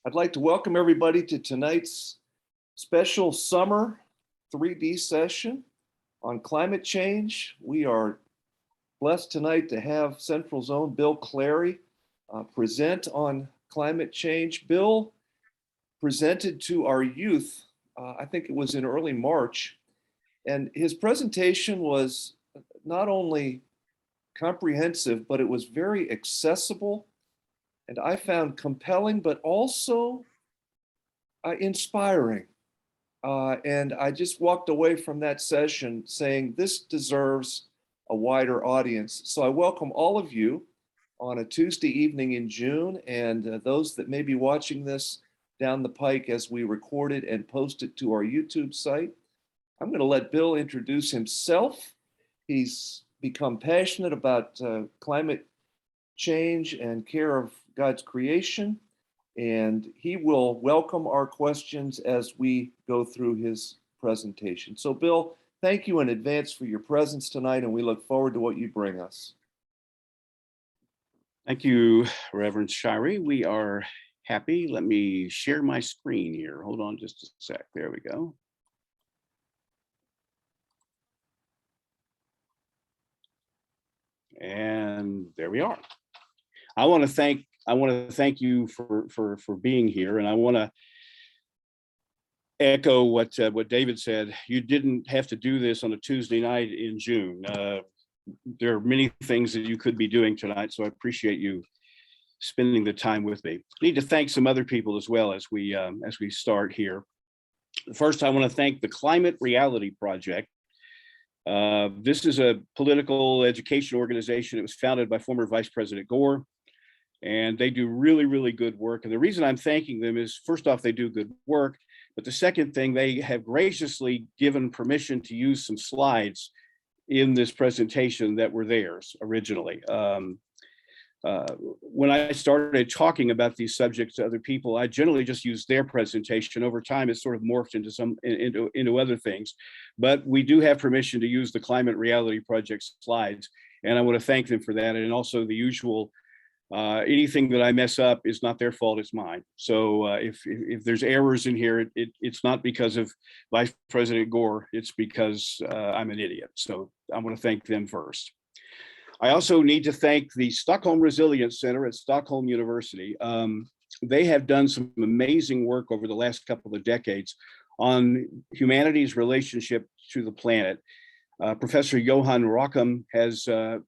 I'd like to welcome everybody to tonight's special summer 3D session on climate change. We are blessed tonight to have Central Zone Bill Clary present on climate change. Bill presented to our youth, I think it was in early March, and his presentation was not only comprehensive, but it was very accessible and I found compelling, but also inspiring. And I just walked away from that session saying this deserves a wider audience. So I welcome all of you on a Tuesday evening in June, and those that may be watching this down the pike as we record it and post it to our YouTube site. I'm going to let Bill introduce himself. He's become passionate about climate change and care of God's creation, and he will welcome our questions as we go through his presentation. So Bill, thank you in advance for your presence tonight, and we look forward to what you bring us. Thank you, Reverend Shirey. We are happy. Let me share my screen here. Hold on just a sec. There we go. And there we are. I want to thank you for being here, and I want to echo what David said. You didn't have to do this on a Tuesday night in June. There are many things that you could be doing tonight, so I appreciate you spending the time with me. I need to thank some other people as well as we start here. First, I want to thank the Climate Reality Project. This is a political education organization. It was founded by former Vice President Gore, and they do really, really good work. And the reason I'm thanking them is, first off, they do good work, but the second thing, they have graciously given permission to use some slides in this presentation that were theirs originally. When I started talking about these subjects to other people, I generally just used their presentation. Over time, it's sort of morphed into other things, but we do have permission to use the Climate Reality Project slides, and I want to thank them for that. And also the usual, anything that I mess up is not their fault, it's mine. So if there's errors in here, it's not because of Vice President Gore, it's because I'm an idiot. So I want to thank them first. I also need to thank the Stockholm Resilience Center at Stockholm University. They have done some amazing work over the last couple of decades on humanity's relationship to the planet. Professor Johan Rockham has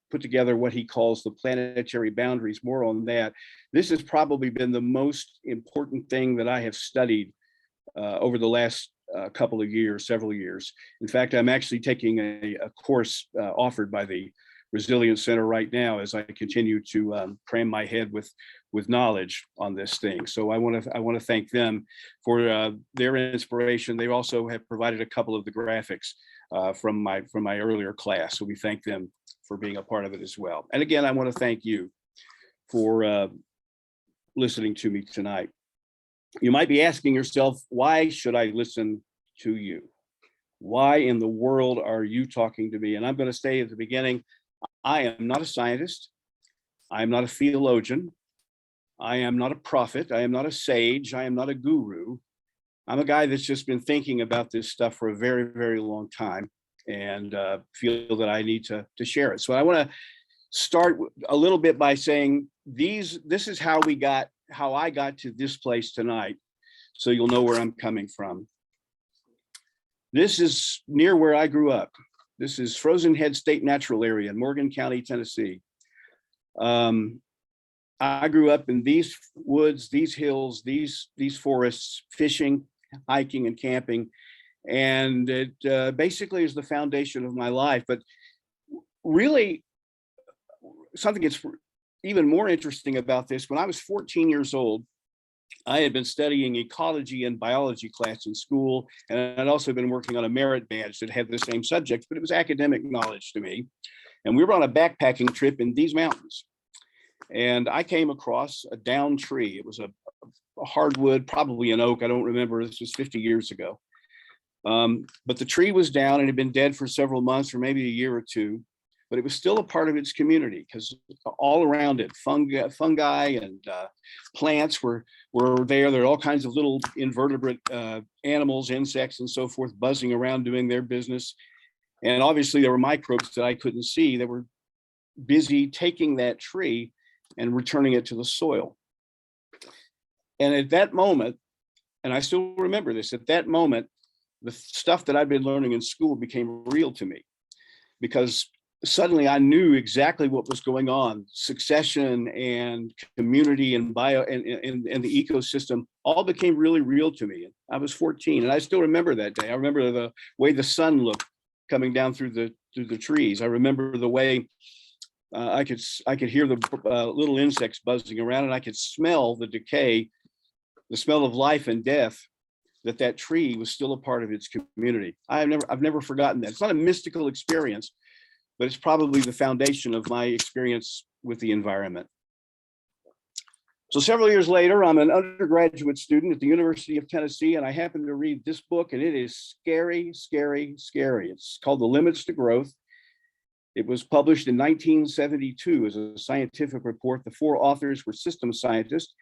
put together what he calls the planetary boundaries. More on that. This has probably been the most important thing that I have studied over the last couple of years, several years. In fact, I'm actually taking a course offered by the Resilience Center right now as I continue to cram my head with knowledge on this thing. So I want to thank them for their inspiration. They also have provided a couple of the graphics from my earlier class. So we thank them for being a part of it as well. And again, I want to thank you for listening to me tonight. You might be asking yourself, why should I listen to you? Why in the world are you talking to me? And I'm going to say at the beginning, I am not a scientist. I am not a theologian. I am not a prophet. I am not a sage. I am not a guru. I'm a guy that's just been thinking about this stuff for a very, very long time, and feel that I need to share it. So I want to start a little bit by saying this is how I got to this place tonight, so you'll know where I'm coming from. This is near where I grew up. This is Frozen Head State Natural Area in Morgan County, Tennessee. I grew up in these woods, these hills, these forests, fishing, hiking, and camping, and it basically is the foundation of my life. But really, something that's even more interesting about this, when I was 14 years old, I had been studying ecology and biology class in school, and I'd also been working on a merit badge that had the same subjects, but it was academic knowledge to me. And we were on a backpacking trip in these mountains. And I came across a downed tree. It was a hardwood, probably an oak. I don't remember. This was 50 years ago. But the tree was down and had been dead for several months or maybe a year or two. but it was still a part of its community because all around it, fungi and plants were there. There are all kinds of little invertebrate animals, insects, and so forth buzzing around doing their business. And obviously there were microbes that I couldn't see that were busy taking that tree and returning it to the soil. And at that moment, and I still remember this, at that moment, the stuff that I'd been learning in school became real to me, because suddenly I knew exactly what was going on. Succession and community and bio and the ecosystem all became really real to me. I was 14 and I still remember that day. I remember the way the sun looked coming down through the trees. I remember the way I could hear the little insects buzzing around, and I could smell the decay, the smell of life and death, that tree was still a part of its community. I've never forgotten that. It's not a mystical experience, but it's probably the foundation of my experience with the environment. So several years later, I'm an undergraduate student at the University of Tennessee, and I happen to read this book, and it is scary, scary, scary. It's called The Limits to Growth. It was published in 1972 as a scientific report. The four authors were system scientists,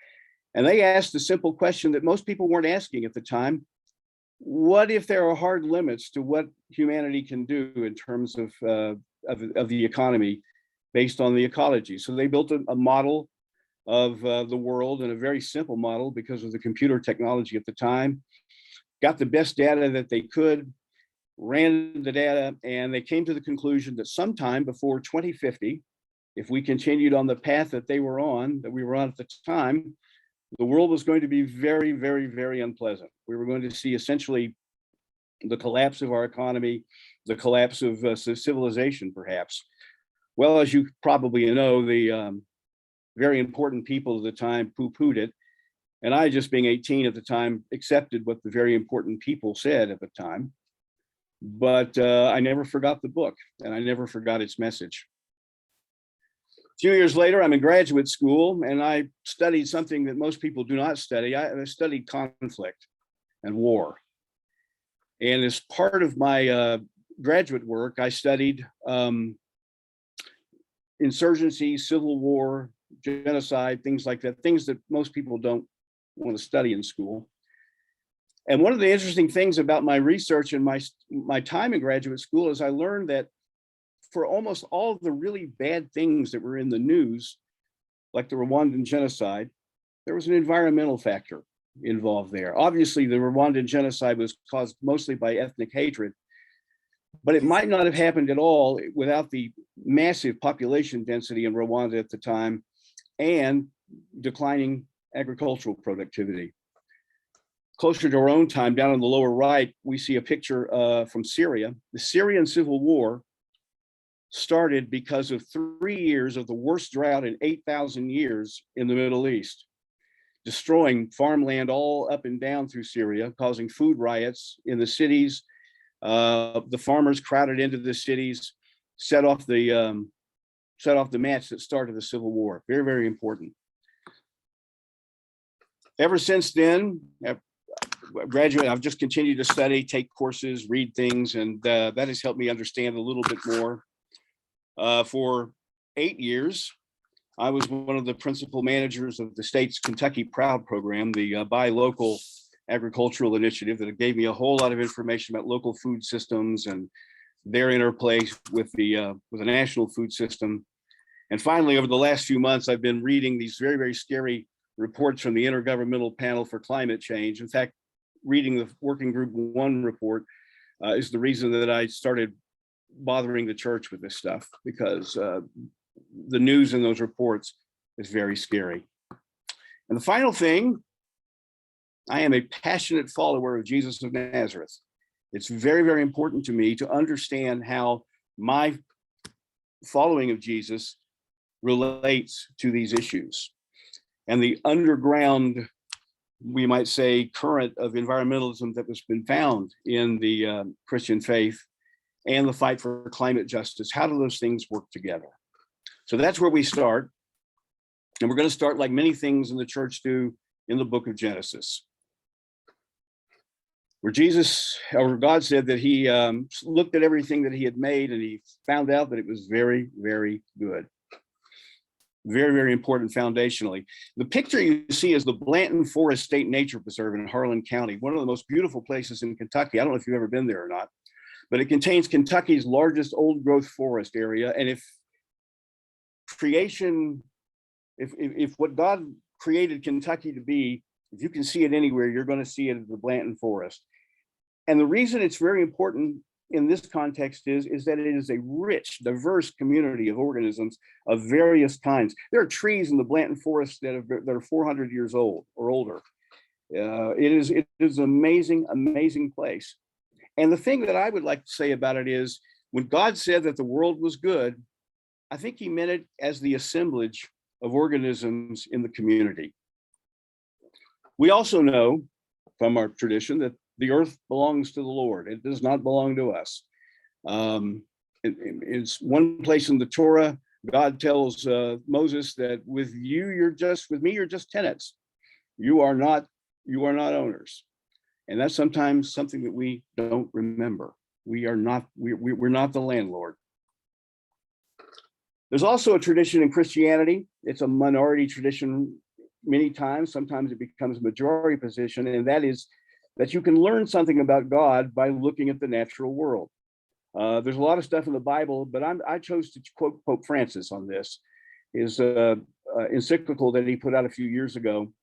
and they asked the simple question that most people weren't asking at the time: what if there are hard limits to what humanity can do in terms of the economy based on the ecology? So they built a model of the world, and a very simple model because of the computer technology at the time, got the best data that they could, ran the data, and they came to the conclusion that sometime before 2050, if we continued on the path that we were on at the time, the world was going to be very, very, very unpleasant. We were going to see essentially the collapse of our economy, the collapse of civilization, perhaps. Well, as you probably know, the very important people at the time poo-pooed it. And I, just being 18 at the time, accepted what the very important people said at the time. But I never forgot the book, and I never forgot its message. A few years later, I'm in graduate school, and I studied something that most people do not study. I studied conflict and war. And as part of my graduate work, I studied insurgency, civil war, genocide, things like that, things that most people don't want to study in school. And one of the interesting things about my research and my time in graduate school is I learned that for almost all of the really bad things that were in the news, like the Rwandan genocide, there was an environmental factor involved there. Obviously, the Rwandan genocide was caused mostly by ethnic hatred, but it might not have happened at all without the massive population density in Rwanda at the time and declining agricultural productivity. Closer to our own time, down in the lower right, we see a picture from Syria. The Syrian civil war started because of 3 years of the worst drought in 8,000 years in the Middle East, destroying farmland all up and down through Syria, causing food riots in the cities. The farmers crowded into the cities, set off the match that started the civil war. Very, very important. Ever since then, I've just continued to study, take courses, read things, and that has helped me understand a little bit more. For 8 years, I was one of the principal managers of the state's Kentucky Proud program, the buy local agricultural initiative that gave me a whole lot of information about local food systems and their interplay with the national food system. And finally, over the last few months, I've been reading these very, very scary reports from the Intergovernmental Panel for Climate Change. In fact, reading the Working Group 1 report is the reason that I started bothering the church with this stuff, because the news in those reports is very scary. And the final thing, I am a passionate follower of Jesus of Nazareth. It's very, very important to me to understand how my following of Jesus relates to these issues. And the underground, we might say, current of environmentalism that has been found in the Christian faith and the fight for climate justice. How do those things work together? So that's where we start. And we're going to start, like many things in the church do, in the book of Genesis. where Jesus or God said that he looked at everything that he had made and he found out that it was very, very good. Very, very important foundationally. The picture you see is the Blanton Forest State Nature Preserve in Harlan County, one of the most beautiful places in Kentucky. I don't know if you've ever been there or not, but it contains Kentucky's largest old growth forest area. And if creation, if what God created Kentucky to be, if you can see it anywhere, you're going to see it at the Blanton Forest. And the reason it's very important in this context is that it is a rich, diverse community of organisms of various kinds. There are trees in the Blanton Forest that are 400 years old or older. It is an amazing, amazing place. And the thing that I would like to say about it is, when God said that the world was good, I think he meant it as the assemblage of organisms in the community. We also know from our tradition that the earth belongs to the Lord. It does not belong to us. It's one place in the Torah, God tells Moses that with me, you're just tenants. You are not owners. And that's sometimes something that we don't remember. We're not the landlord. There's also a tradition in Christianity. It's a minority tradition many times. Sometimes it becomes a majority position, and that is that you can learn something about God by looking at the natural world. There's a lot of stuff in the Bible, but I chose to quote Pope Francis on this, his encyclical that he put out a few years ago,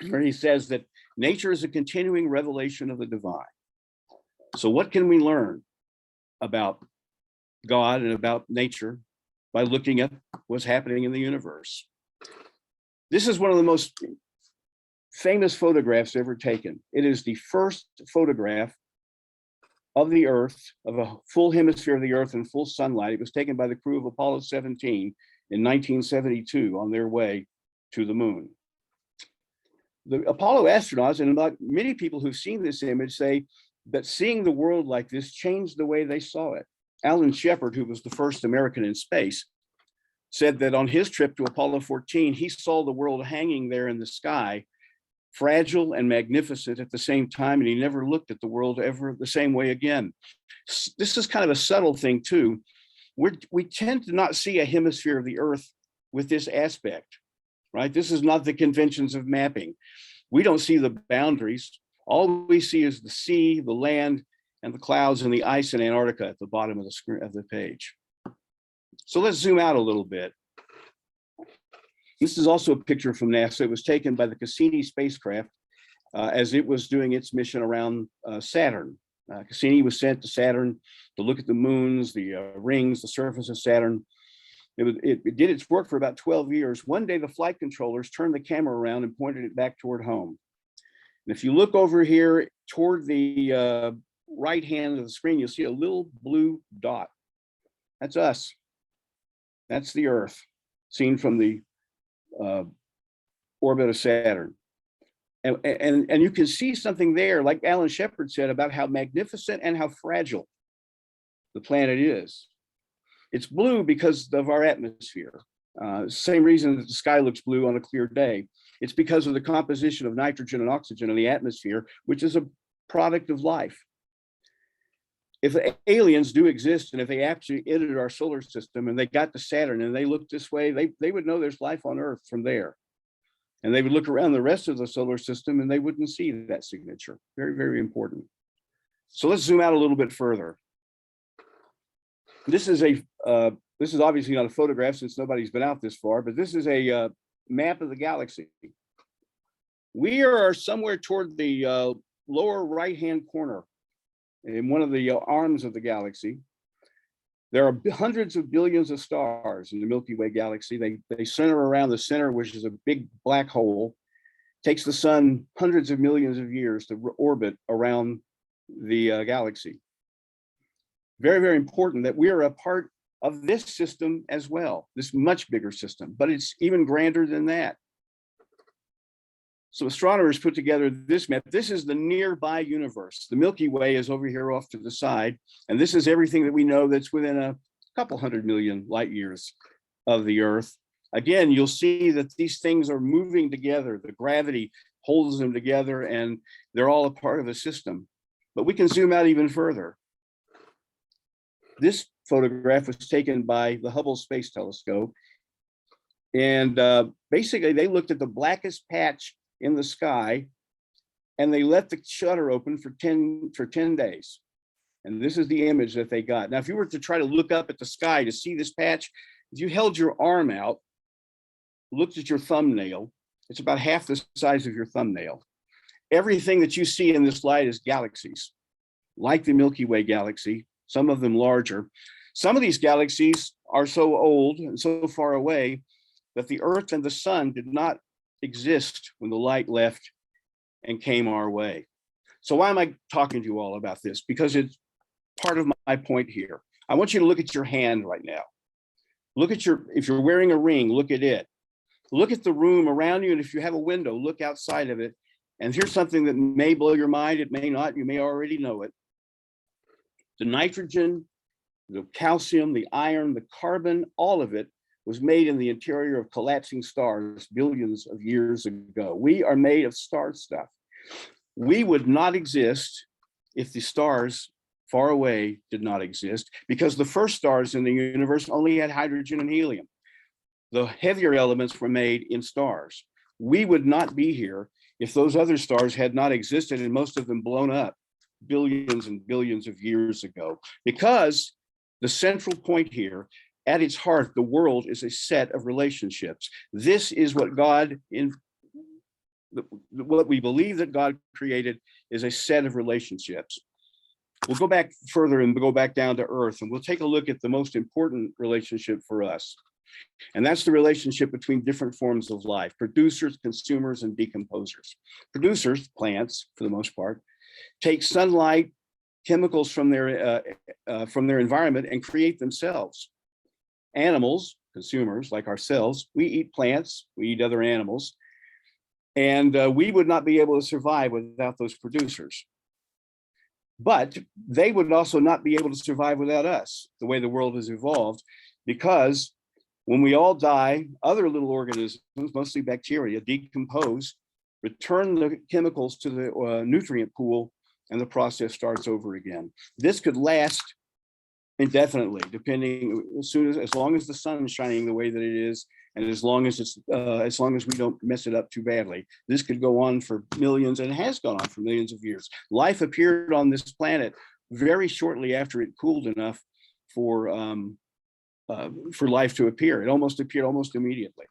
where he says that nature is a continuing revelation of the divine. So what can we learn about God and about nature by looking at what's happening in the universe? This is one of the most famous photographs ever taken. It is the first photograph of the Earth, of a full hemisphere of the Earth in full sunlight. It was taken by the crew of Apollo 17 in 1972 on their way to the moon. The Apollo astronauts, and about many people who've seen this image, say that seeing the world like this changed the way they saw it. Alan Shepard, who was the first American in space, said that on his trip to Apollo 14, he saw the world hanging there in the sky, fragile and magnificent at the same time, and he never looked at the world ever the same way again. This is kind of a subtle thing too. We tend to not see a hemisphere of the Earth with this aspect, right? This is not the conventions of mapping. We don't see the boundaries. All we see is the sea, the land, and the clouds and the ice in Antarctica at the bottom of the screen of the page. So let's zoom out a little bit. This is also a picture from NASA. It was taken by the Cassini spacecraft as it was doing its mission around Saturn. Cassini was sent to Saturn to look at the moons, the rings, the surface of Saturn. It did its work for about 12 years. One day, the flight controllers turned the camera around and pointed it back toward home. And if you look over here toward the right hand of the screen, you'll see a little blue dot. That's us. That's the Earth, seen from the orbit of Saturn. And you can see something there, like Alan Shepard said, about how magnificent and how fragile the planet is. It's blue because of our atmosphere. Same reason that the sky looks blue on a clear day. It's because of the composition of nitrogen and oxygen in the atmosphere, which is a product of life. If aliens do exist, and if they actually entered our solar system and they got to Saturn and they looked this way, they would know there's life on Earth from there. And they would look around the rest of the solar system and they wouldn't see that signature. Very, very important. So let's zoom out a little bit further. This is obviously not a photograph since nobody's been out this far, but this is a map of the galaxy. We are somewhere toward the lower right-hand corner in one of the arms of the galaxy. There are hundreds of billions of stars in the Milky Way galaxy. They center around the center, which is a big black hole. It takes the sun hundreds of millions of years to orbit around the galaxy. Very, very important that we are a part of this system as well, this much bigger system, but it's even grander than that. So astronomers put together this map. This is the nearby universe. The Milky Way is over here off to the side, and this is everything that we know that's within a couple 100 million light years of the Earth. Again, you'll see that these things are moving together. The gravity holds them together, and they're all a part of a system. But we can zoom out even further. This photograph was taken by the Hubble Space Telescope. And basically, they looked at the blackest patch in the sky, and they let the shutter open for 10 days. And this is the image that they got. Now, if you were to try to look up at the sky to see this patch, if you held your arm out, looked at your thumbnail, it's about half the size of your thumbnail. Everything that you see in this light is galaxies, like the Milky Way galaxy, some of them larger. Some of these galaxies are so old and so far away that the Earth and the sun did not exist when the light left and came our way. So why am I talking to you all about this? Because it's part of my point here. I want you to look at your hand right now. Look at if you're wearing a ring, look at it. Look at the room around you, and if you have a window, look outside of it. And here's something that may blow your mind, it may not, you may already know it. The nitrogen, the calcium, the iron, the carbon, all of it was made in the interior of collapsing stars billions of years ago. We are made of star stuff. We would not exist if the stars far away did not exist, because the first stars in the universe only had hydrogen and helium. The heavier elements were made in stars. We would not be here if those other stars had not existed, and most of them blown up billions and billions of years ago. Because the central point here, at its heart, the world is a set of relationships. This is what what we believe that God created is a set of relationships. We'll go back further and go back down to Earth, and we'll take a look at the most important relationship for us. And that's the relationship between different forms of life: producers, consumers, and decomposers. Producers, plants for the most part, take sunlight, chemicals from their environment and create themselves. Animals, consumers like ourselves, we eat plants, we eat other animals, and we would not be able to survive without those producers. But they would also not be able to survive without us, the way the world has evolved, because when we all die, other little organisms, mostly bacteria, decompose, return the chemicals to the nutrient pool, and the process starts over again. This could last indefinitely, depending as long as the sun is shining the way that it is, and as long as we don't mess it up too badly. This could go on for millions, and it has gone on for millions of years. Life appeared on this planet very shortly after it cooled enough for life to appear. It appeared almost immediately.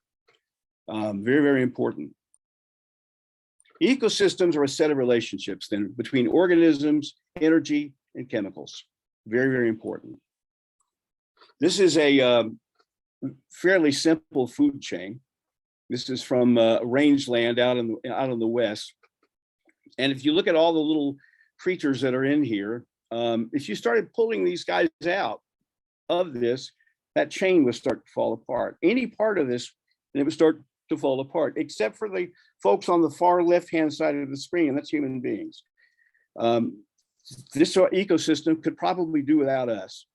Very, very important. Ecosystems are a set of relationships then between organisms, energy, and chemicals. Very, very important. This is a fairly simple food chain. This is from rangeland out in the west. And if you look at all the little creatures that are in here, if you started pulling these guys out of this, that chain would start to fall apart. Any part of this, and it would start to fall apart, except for the folks on the far left-hand side of the screen, and that's human beings. This ecosystem could probably do without us,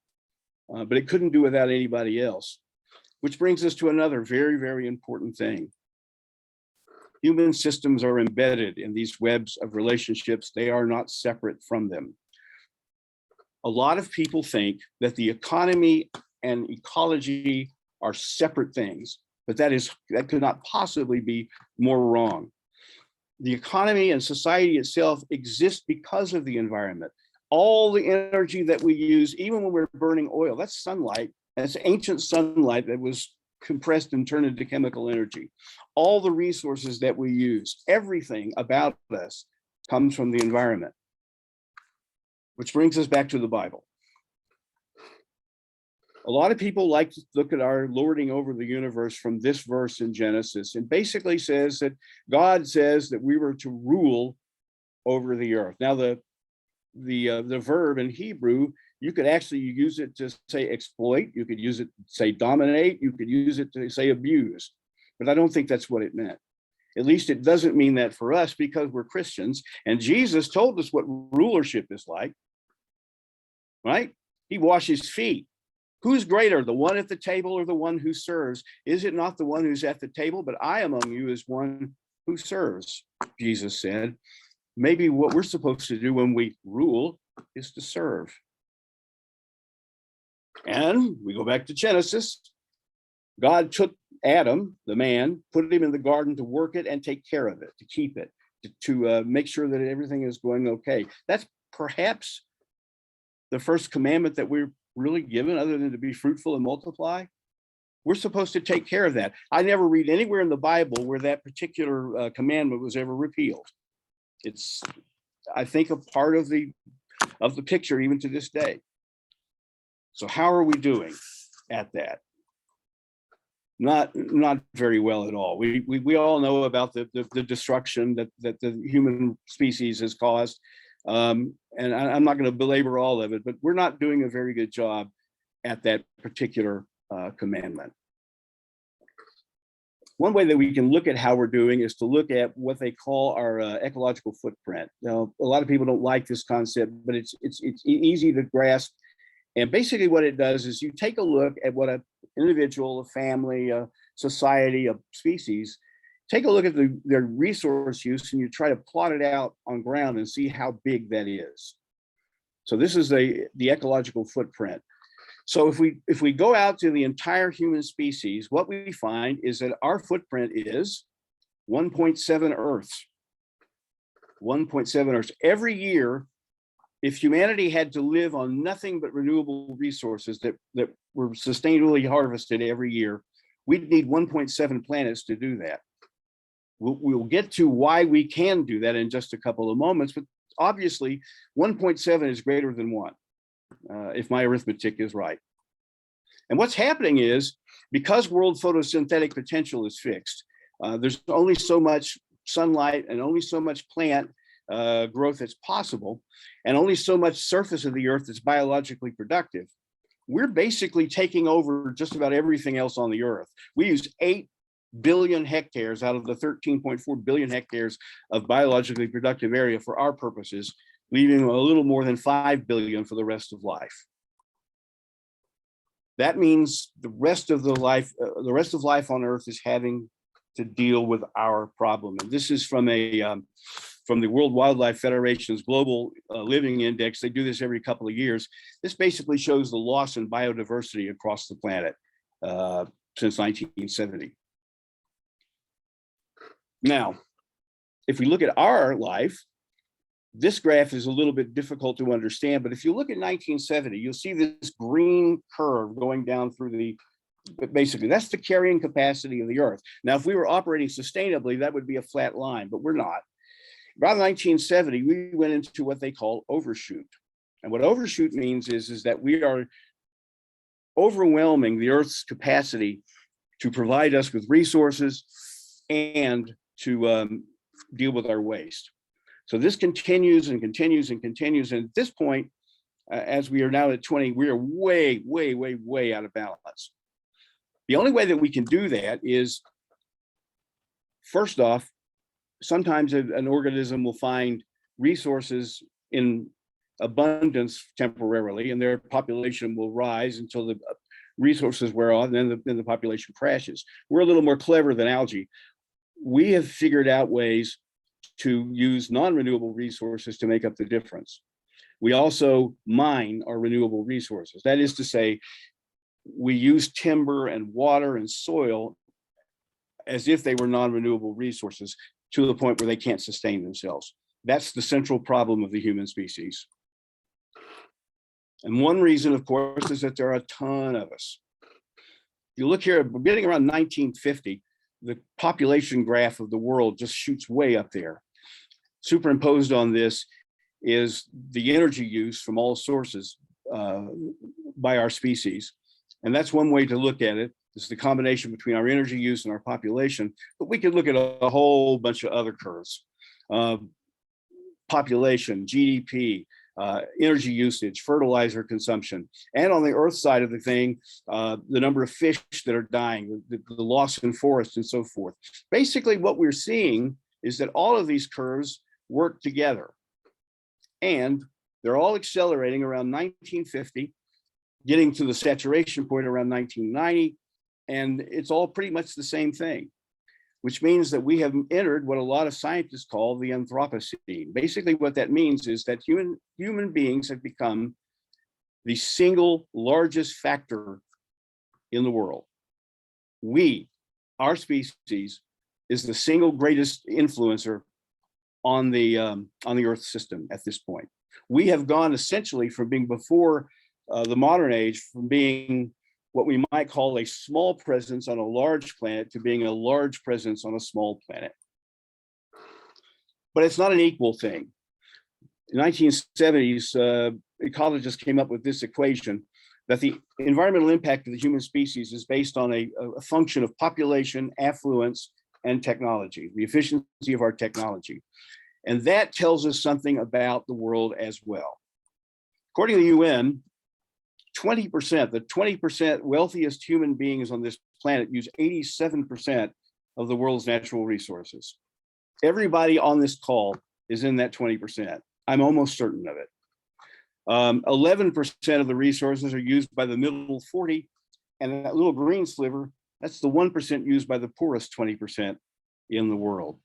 but it couldn't do without anybody else. Which brings us to another very, very important thing. Human systems are embedded in these webs of relationships. They are not separate from them. A lot of people think that the economy and ecology are separate things, but that could not possibly be more wrong. The economy and society itself exist because of the environment. All the energy that we use, even when we're burning oil, that's sunlight. That's ancient sunlight that was compressed and turned into chemical energy. All the resources that we use, everything about us comes from the environment. Which brings us back to the Bible. A lot of people like to look at our lording over the universe from this verse in Genesis, and basically says that God says that we were to rule over the earth. Now, the verb in Hebrew, you could actually use it to say exploit, you could use it to say dominate, you could use it to say abuse, but I don't think that's what it meant. At least it doesn't mean that for us, because we're Christians, and Jesus told us what rulership is like, right? He washes feet. Who's greater, the one at the table or the one who serves? Is it not the one who's at the table? But I among you is one who serves, Jesus said. maybe what we're supposed to do when we rule is to serve. And we go back to Genesis. God took Adam, the man, put him in the garden to work it and take care of it, to keep it, to make sure that everything is going okay. That's perhaps the first commandment that we're really given, other than to be fruitful and multiply. We're supposed to take care of that. I never read anywhere in the Bible where that particular commandment was ever repealed. It's, I think, a part of the picture even to this day. So how are we doing at that? Not very well at all. We all know about the destruction that the human species has caused. And I'm not going to belabor all of it, but we're not doing a very good job at that particular commandment. One way that we can look at how we're doing is to look at what they call our ecological footprint. Now, a lot of people don't like this concept, but it's easy to grasp. And basically what it does is you take a look at what an individual, a family, a society, a species, take a look at their resource use, and you try to plot it out on ground and see how big that is. So this is the ecological footprint. So if we go out to the entire human species, what we find is that our footprint is 1.7 Earths. 1.7 Earths. Every year, if humanity had to live on nothing but renewable resources that were sustainably harvested every year, we'd need 1.7 planets to do that. We'll get to why we can do that in just a couple of moments, but obviously 1.7 is greater than 1, if my arithmetic is right. And what's happening is, because world photosynthetic potential is fixed, there's only so much sunlight and only so much plant growth that's possible, and only so much surface of the earth that's biologically productive. We're basically taking over just about everything else on the earth. We use 8 billion hectares out of the 13.4 billion hectares of biologically productive area for our purposes, leaving a little more than 5 billion for the rest of life. That means the rest of life on earth is having to deal with our problem. And this is from the World Wildlife Federation's Global Living Index. They do this every couple of years. This basically shows the loss in biodiversity across the planet since 1970. Now, if we look at our life, this graph is a little bit difficult to understand, but if you look at 1970, you'll see this green curve going down through basically, that's the carrying capacity of the earth. Now, if we were operating sustainably, that would be a flat line, but we're not. Around 1970, we went into what they call overshoot. And what overshoot means is that we are overwhelming the earth's capacity to provide us with resources and to deal with our waste. So this continues and continues and continues. And at this point, as we are now at 20, we are way, way, way, way out of balance. The only way that we can do that is, first off, sometimes an organism will find resources in abundance temporarily, and their population will rise until the resources wear off, and then the population crashes. We're a little more clever than algae. We have figured out ways to use non-renewable resources to make up the difference. We also mine our renewable resources. That is to say, we use timber and water and soil as if they were non-renewable resources, to the point where they can't sustain themselves. That's the central problem of the human species. And one reason, of course, is that there are a ton of us. You look here, beginning around 1950, the population graph of the world just shoots way up there. Superimposed on this is the energy use from all sources by our species. And that's one way to look at it. It's the combination between our energy use and our population, but we could look at a whole bunch of other curves. Population, GDP, energy usage, fertilizer consumption, and on the earth side of the thing, the number of fish that are dying, the loss in forests and so forth. Basically, what we're seeing is that all of these curves work together, and they're all accelerating around 1950, getting to the saturation point around 1990, and it's all pretty much the same thing. which means that we have entered what a lot of scientists call the Anthropocene. Basically, what that means is that human beings have become the single largest factor in the world. Our species, is the single greatest influencer on the Earth system at this point. We have gone essentially from being before the modern age, from being what we might call a small presence on a large planet to being a large presence on a small planet. But it's not an equal thing. In the 1970s, ecologists came up with this equation that the environmental impact of the human species is based on a function of population, affluence, and technology, the efficiency of our technology. And that tells us something about the world as well. According to the UN, 20%, the 20% wealthiest human beings on this planet use 87% of the world's natural resources. Everybody on this call is in that 20%. I'm almost certain of it. 11% of the resources are used by the middle 40, and that little green sliver, that's the 1% used by the poorest 20% in the world.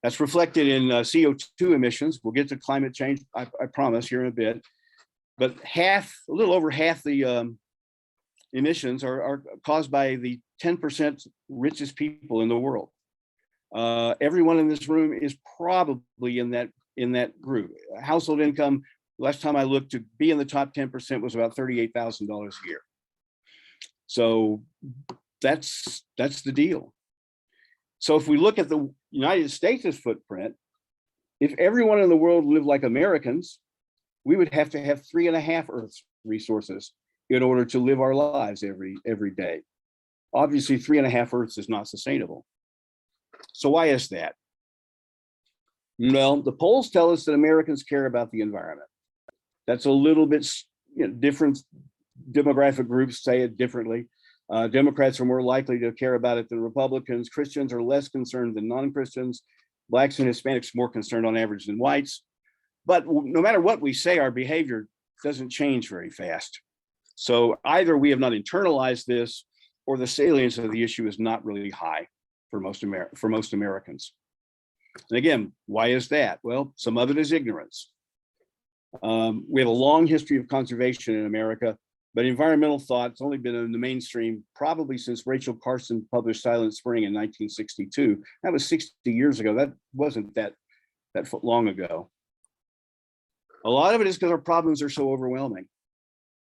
That's reflected in CO2 emissions. We'll get to climate change, I promise, here in a bit. But a little over half the emissions are caused by the 10% richest people in the world. Everyone in this room is probably in that group. Household income, last time I looked, to be in the top 10% was about $38,000 a year. So that's the deal. So if we look at the United States' footprint, if everyone in the world lived like Americans, we would have to have 3.5 Earth's resources in order to live our lives every day. Obviously, 3.5 Earths is not sustainable. So why is that? Well, the polls tell us that Americans care about the environment. That's a little bit different. Demographic groups say it differently. Democrats are more likely to care about it than Republicans. Christians are less concerned than non-Christians. Blacks and Hispanics more concerned on average than whites. But no matter what we say, our behavior doesn't change very fast. So either we have not internalized this, or the salience of the issue is not really high for most Americans. And again, why is that? Well, some of it is ignorance. We have a long history of conservation in America, but environmental thought's only been in the mainstream probably since Rachel Carson published Silent Spring in 1962. That was 60 years ago. That wasn't that long ago. A lot of it is because our problems are so overwhelming.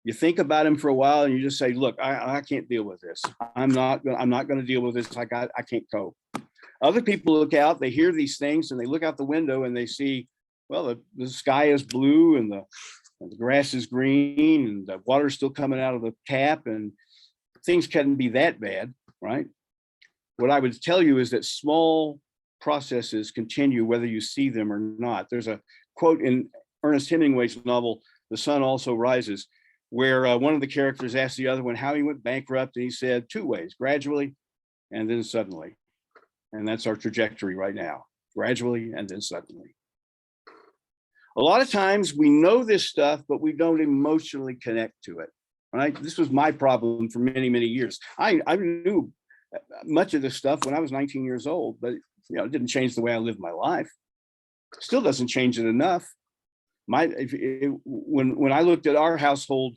You think about them for a while and you just say, look, I can't deal with this. I'm not going to deal with this. I can't cope. Other people look out, they hear these things, and they look out the window and they see, well, the sky is blue and the grass is green and the water's still coming out of the tap, and things can't be that bad, right? What I would tell you is that small processes continue whether you see them or not. There's a quote in Ernest Hemingway's novel, The Sun Also Rises, where one of the characters asked the other one how he went bankrupt, and he said 2 ways: gradually and then suddenly. And that's our trajectory right now: gradually and then suddenly. A lot of times we know this stuff, but we don't emotionally connect to it, right? This was my problem for many, many years. I knew much of this stuff when I was 19 years old, but it didn't change the way I lived my life. Still doesn't change it enough. When I looked at our household,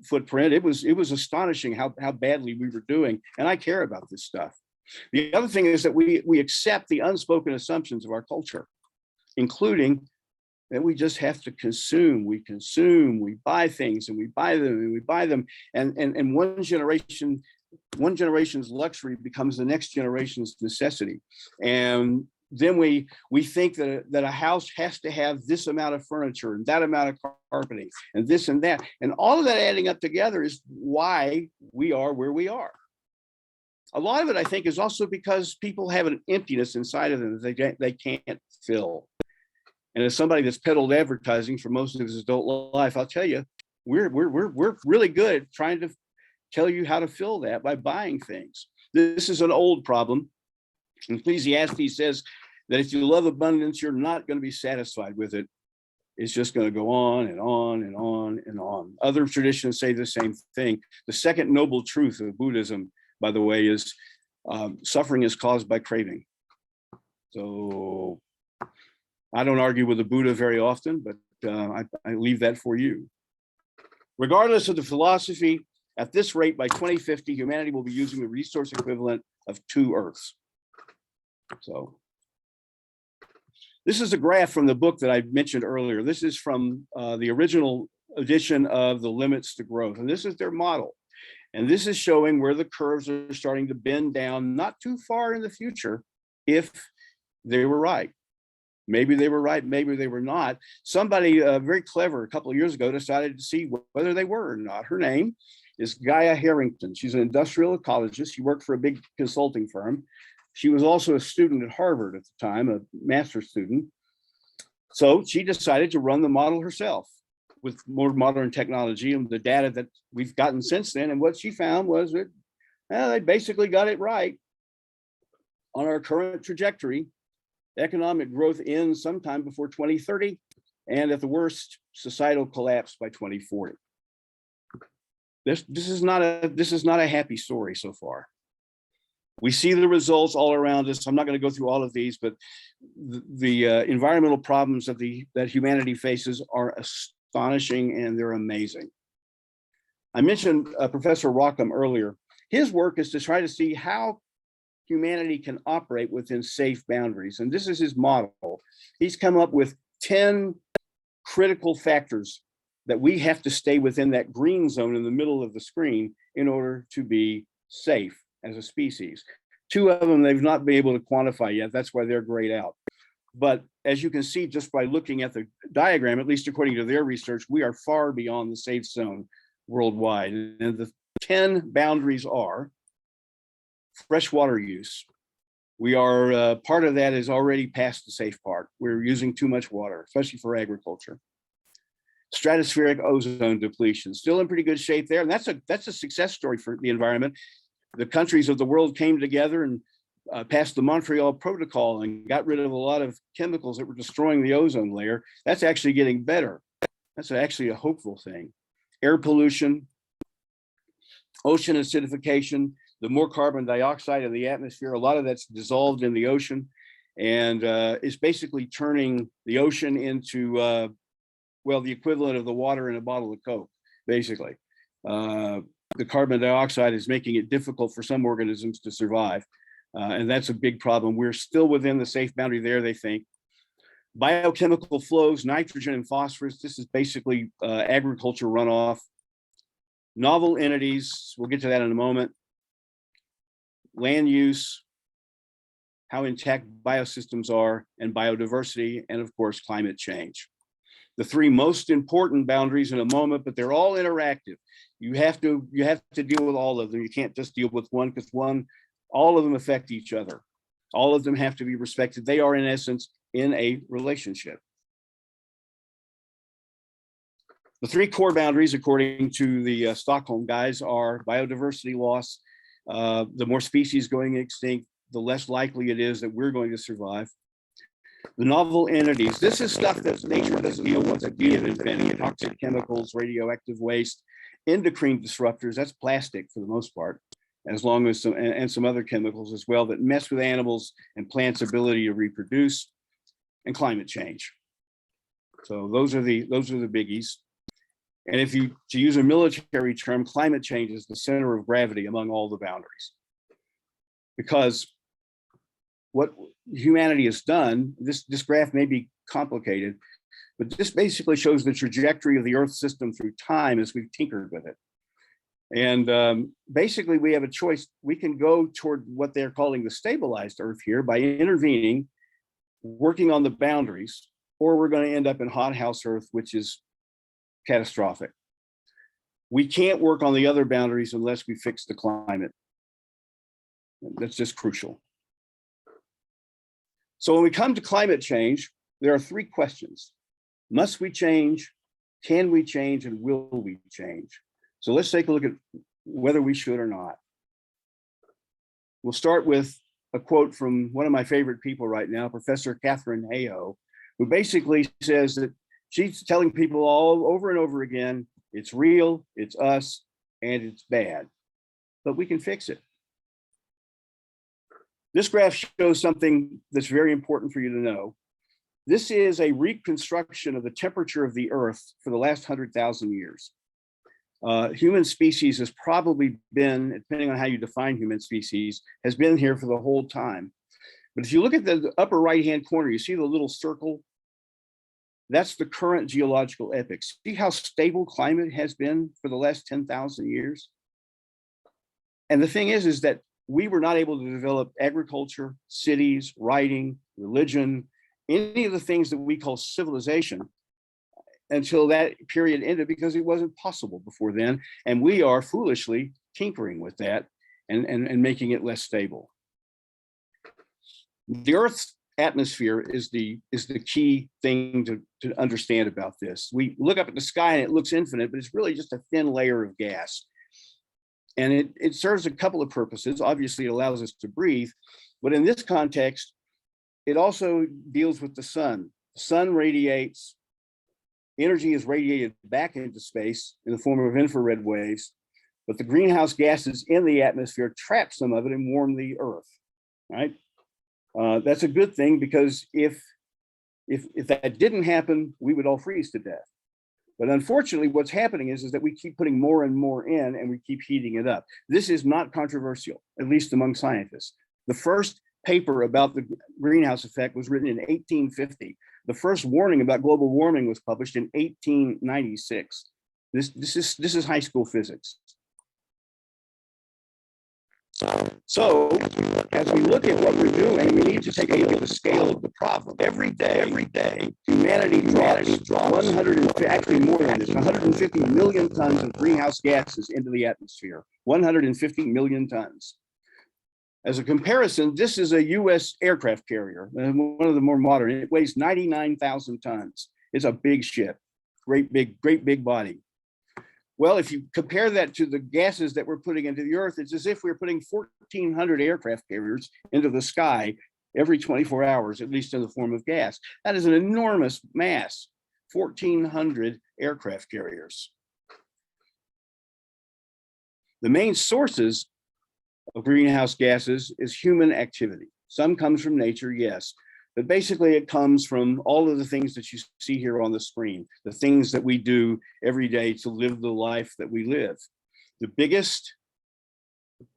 footprint, it was astonishing how badly we were doing, and I care about this stuff. The other thing is that we accept the unspoken assumptions of our culture, including that we just have to consume. We consume, we buy things, and we buy them, and we buy them, and one generation's luxury becomes the next generation's necessity. And then we think that a house has to have this amount of furniture and that amount of carpeting and this and that. And all of that adding up together is why we are where we are. A lot of it, I think, is also because people have an emptiness inside of them that they can't fill. And as somebody that's peddled advertising for most of his adult life, I'll tell you, we're really good at trying to tell you how to fill that by buying things. This is an old problem. Ecclesiastes says that if you love abundance, you're not going to be satisfied with it. It's just going to go on and on and on and on. Other traditions say the same thing. The second noble truth of Buddhism by the way, is suffering is caused by craving. So I don't argue with the Buddha very often, but I leave that for you. Regardless of the philosophy, at this rate, by 2050, humanity will be using the resource equivalent of 2 Earths. So this is a graph from the book that I mentioned earlier. This is from the original edition of The Limits to Growth, and this is their model. And this is showing where the curves are starting to bend down, not too far in the future, if they were right. Maybe they were right, maybe they were not. Somebody very clever a couple of years ago decided to see whether they were or not. Her name is Gaia Harrington. She's an industrial ecologist. She worked for a big consulting firm. She was also a student at Harvard at the time, a master's student. So she decided to run the model herself with more modern technology and the data that we've gotten since then. And what she found was that they basically got it right. On our current trajectory, economic growth ends sometime before 2030, and at the worst, societal collapse by 2040. This is not a happy story so far. We see the results all around us. I'm not going to go through all of these, but the environmental problems that humanity faces are astonishing, and they're amazing. I mentioned Professor Rockham earlier. His work is to try to see how humanity can operate within safe boundaries. And this is his model. He's come up with 10 critical factors that we have to stay within that green zone in the middle of the screen in order to be safe as a species. 2 of them they've not been able to quantify yet. That's why they're grayed out. But as you can see, just by looking at the diagram, at least according to their research, we are far beyond the safe zone worldwide. And the 10 boundaries are freshwater use. We are, part of that is already past the safe part. We're using too much water, especially for agriculture. Stratospheric ozone depletion, still in pretty good shape there. And that's a success story for the environment. The countries of the world came together and passed the Montreal Protocol and got rid of a lot of chemicals that were destroying the ozone layer. That's actually getting better. That's actually a hopeful thing. Air pollution, ocean acidification, the more carbon dioxide in the atmosphere, a lot of that's dissolved in the ocean, and is basically turning the ocean into, well, the equivalent of the water in a bottle of Coke, basically. The carbon dioxide is making it difficult for some organisms to survive. And that's a big problem. We're still within the safe boundary there, they think. Biochemical flows, nitrogen and phosphorus. This is basically agriculture runoff. Novel entities, we'll get to that in a moment. Land use, how intact biosystems are, and biodiversity, and of course, climate change. The 3 most important boundaries in a moment, but they're all interactive. You have to deal with all of them. You can't just deal with one, because all of them affect each other. All of them have to be respected. They are, in essence, in a relationship. The 3 core boundaries, according to the Stockholm guys, are biodiversity loss. The more species going extinct, the less likely it is that we're going to survive. The novel entities, this is stuff that nature doesn't deal with, that we have invented: toxic chemicals, radioactive waste, endocrine disruptors, that's plastic for the most part, as long as some other chemicals as well that mess with animals and plants' ability to reproduce, and climate change. So those are the biggies. And if you, to use a military term, climate change is the center of gravity among all the boundaries. Because what humanity has done, this graph may be complicated, but this basically shows the trajectory of the Earth system through time as we've tinkered with it. And basically we have a choice. We can go toward what they're calling the stabilized Earth here by intervening, working on the boundaries, or we're going to end up in hothouse Earth, which is catastrophic. We can't work on the other boundaries unless we fix the climate. That's just crucial. So when we come to climate change, there are 3 questions. Must we change? Can we change? And will we change? So let's take a look at whether we should or not. We'll start with a quote from one of my favorite people right now, Professor Catherine Hayhoe, who basically says that she's telling people all over and over again, it's real, it's us, and it's bad, but we can fix it. This graph shows something that's very important for you to know. This is a reconstruction of the temperature of the Earth for the last 100,000 years. Human species has probably been, depending on how you define human species, has been here for the whole time. But if you look at the upper right-hand corner, you see the little circle? That's the current geological epoch. See how stable climate has been for the last 10,000 years? And the thing is that we were not able to develop agriculture, cities, writing, religion, any of the things that we call civilization until that period ended, because it wasn't possible before then. And we are foolishly tinkering with that and making it less stable. The Earth's atmosphere is the key thing to understand about this. We look up at the sky and it looks infinite, but it's really just a thin layer of gas. And it serves a couple of purposes. Obviously, it allows us to breathe, but in this context, it also deals with the sun. The sun radiates, energy is radiated back into space in the form of infrared waves, but the greenhouse gases in the atmosphere trap some of it and warm the Earth, right? That's a good thing, because if that didn't happen, we would all freeze to death. But unfortunately, what's happening is that we keep putting more and more in, and we keep heating it up. This is not controversial, at least among scientists. The first paper about the greenhouse effect was written in 1850. The first warning about global warming was published in 1896. This is high school physics. So as we look at what we're doing, we need to take a look at the scale of the problem. Every day, humanity drops 150 million tons of greenhouse gases into the atmosphere. 150 million tons. As a comparison, this is a US aircraft carrier, one of the more modern. It weighs 99,000 tons. It's a big ship, great big body. Well, if you compare that to the gases that we're putting into the Earth, it's as if we're putting 1,400 aircraft carriers into the sky every 24 hours, at least in the form of gas. That is an enormous mass, 1,400 aircraft carriers. The main sources of greenhouse gases is human activity. Some comes from nature, yes, but basically it comes from all of the things that you see here on the screen, the things that we do every day to live the life that we live. The biggest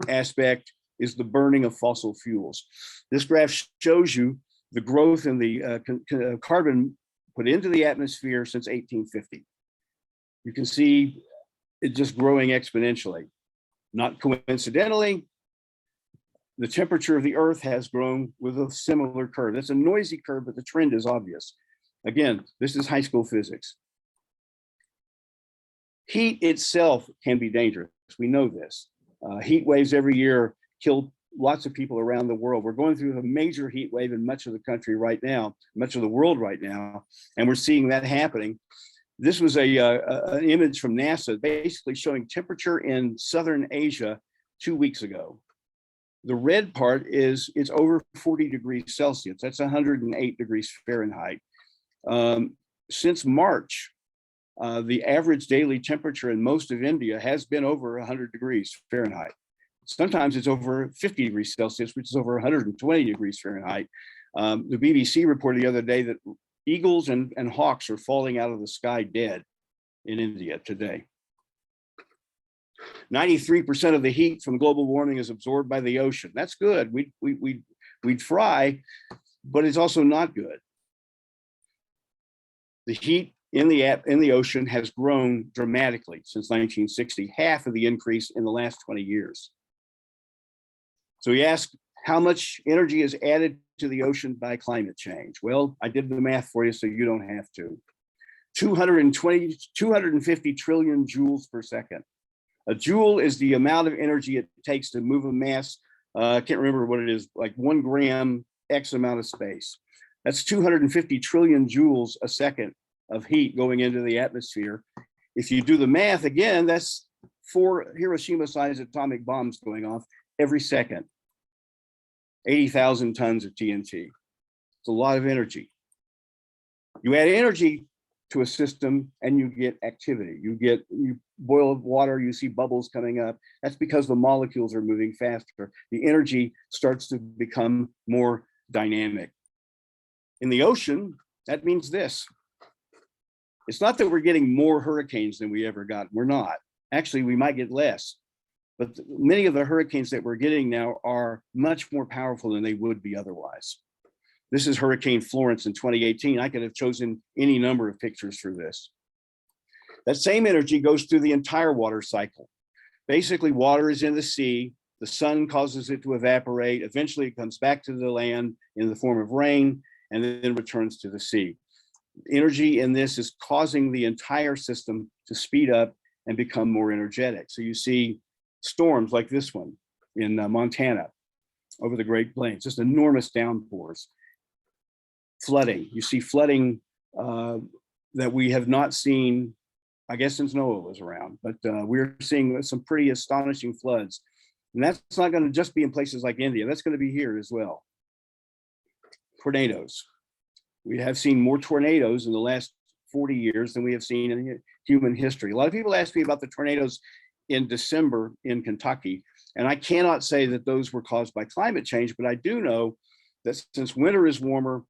aspect is the burning of fossil fuels. This graph shows you the growth in the carbon put into the atmosphere since 1850. You can see it just growing exponentially. Not coincidentally, the temperature of the Earth has grown with a similar curve. It's a noisy curve, but the trend is obvious. Again, this is high school physics. Heat itself can be dangerous. We know this. Heat waves every year kill lots of people around the world. We're going through a major heat wave in much of the country right now, much of the world right now, and we're seeing that happening. This was an image from NASA basically showing temperature in Southern Asia 2 weeks ago. The red part is it's over 40 degrees Celsius. That's 108 degrees Fahrenheit. Since March, the average daily temperature in most of India has been over 100 degrees Fahrenheit. Sometimes it's over 50 degrees Celsius, which is over 120 degrees Fahrenheit. The BBC reported the other day that eagles and hawks are falling out of the sky dead in India today. 93% of the heat from global warming is absorbed by the ocean. That's good. We'd fry, but it's also not good. The heat in the ocean has grown dramatically since 1960, half of the increase in the last 20 years. So we ask, how much energy is added to the ocean by climate change? Well, I did the math for you so you don't have to. 250 trillion joules per second. A joule is the amount of energy it takes to move a mass. I can't remember what it is, like 1 gram, X amount of space. That's 250 trillion joules a second of heat going into the atmosphere. If you do the math again, that's 4 Hiroshima-sized atomic bombs going off every second. 80,000 tons of TNT. It's a lot of energy. You add energy to a system and you get activity. You boil of water, you see bubbles coming up. That's because the molecules are moving faster. The energy starts to become more dynamic. In the ocean, that means this. It's not that we're getting more hurricanes than we ever got. We're not. Actually, we might get less. But many of the hurricanes that we're getting now are much more powerful than they would be otherwise. This is Hurricane Florence in 2018. I could have chosen any number of pictures for this. That same energy goes through the entire water cycle. Basically, water is in the sea. The sun causes it to evaporate. Eventually, it comes back to the land in the form of rain and then returns to the sea. Energy in this is causing the entire system to speed up and become more energetic. So you see storms like this one in Montana over the Great Plains, just enormous downpours. Flooding, you see flooding that we have not seen, I guess, since Noah was around, but we're seeing some pretty astonishing floods. And that's not going to just be in places like India, that's going to be here as well. Tornadoes. We have seen more tornadoes in the last 40 years than we have seen in human history. A lot of people ask me about the tornadoes in December in Kentucky, and I cannot say that those were caused by climate change, but I do know that since winter is warmer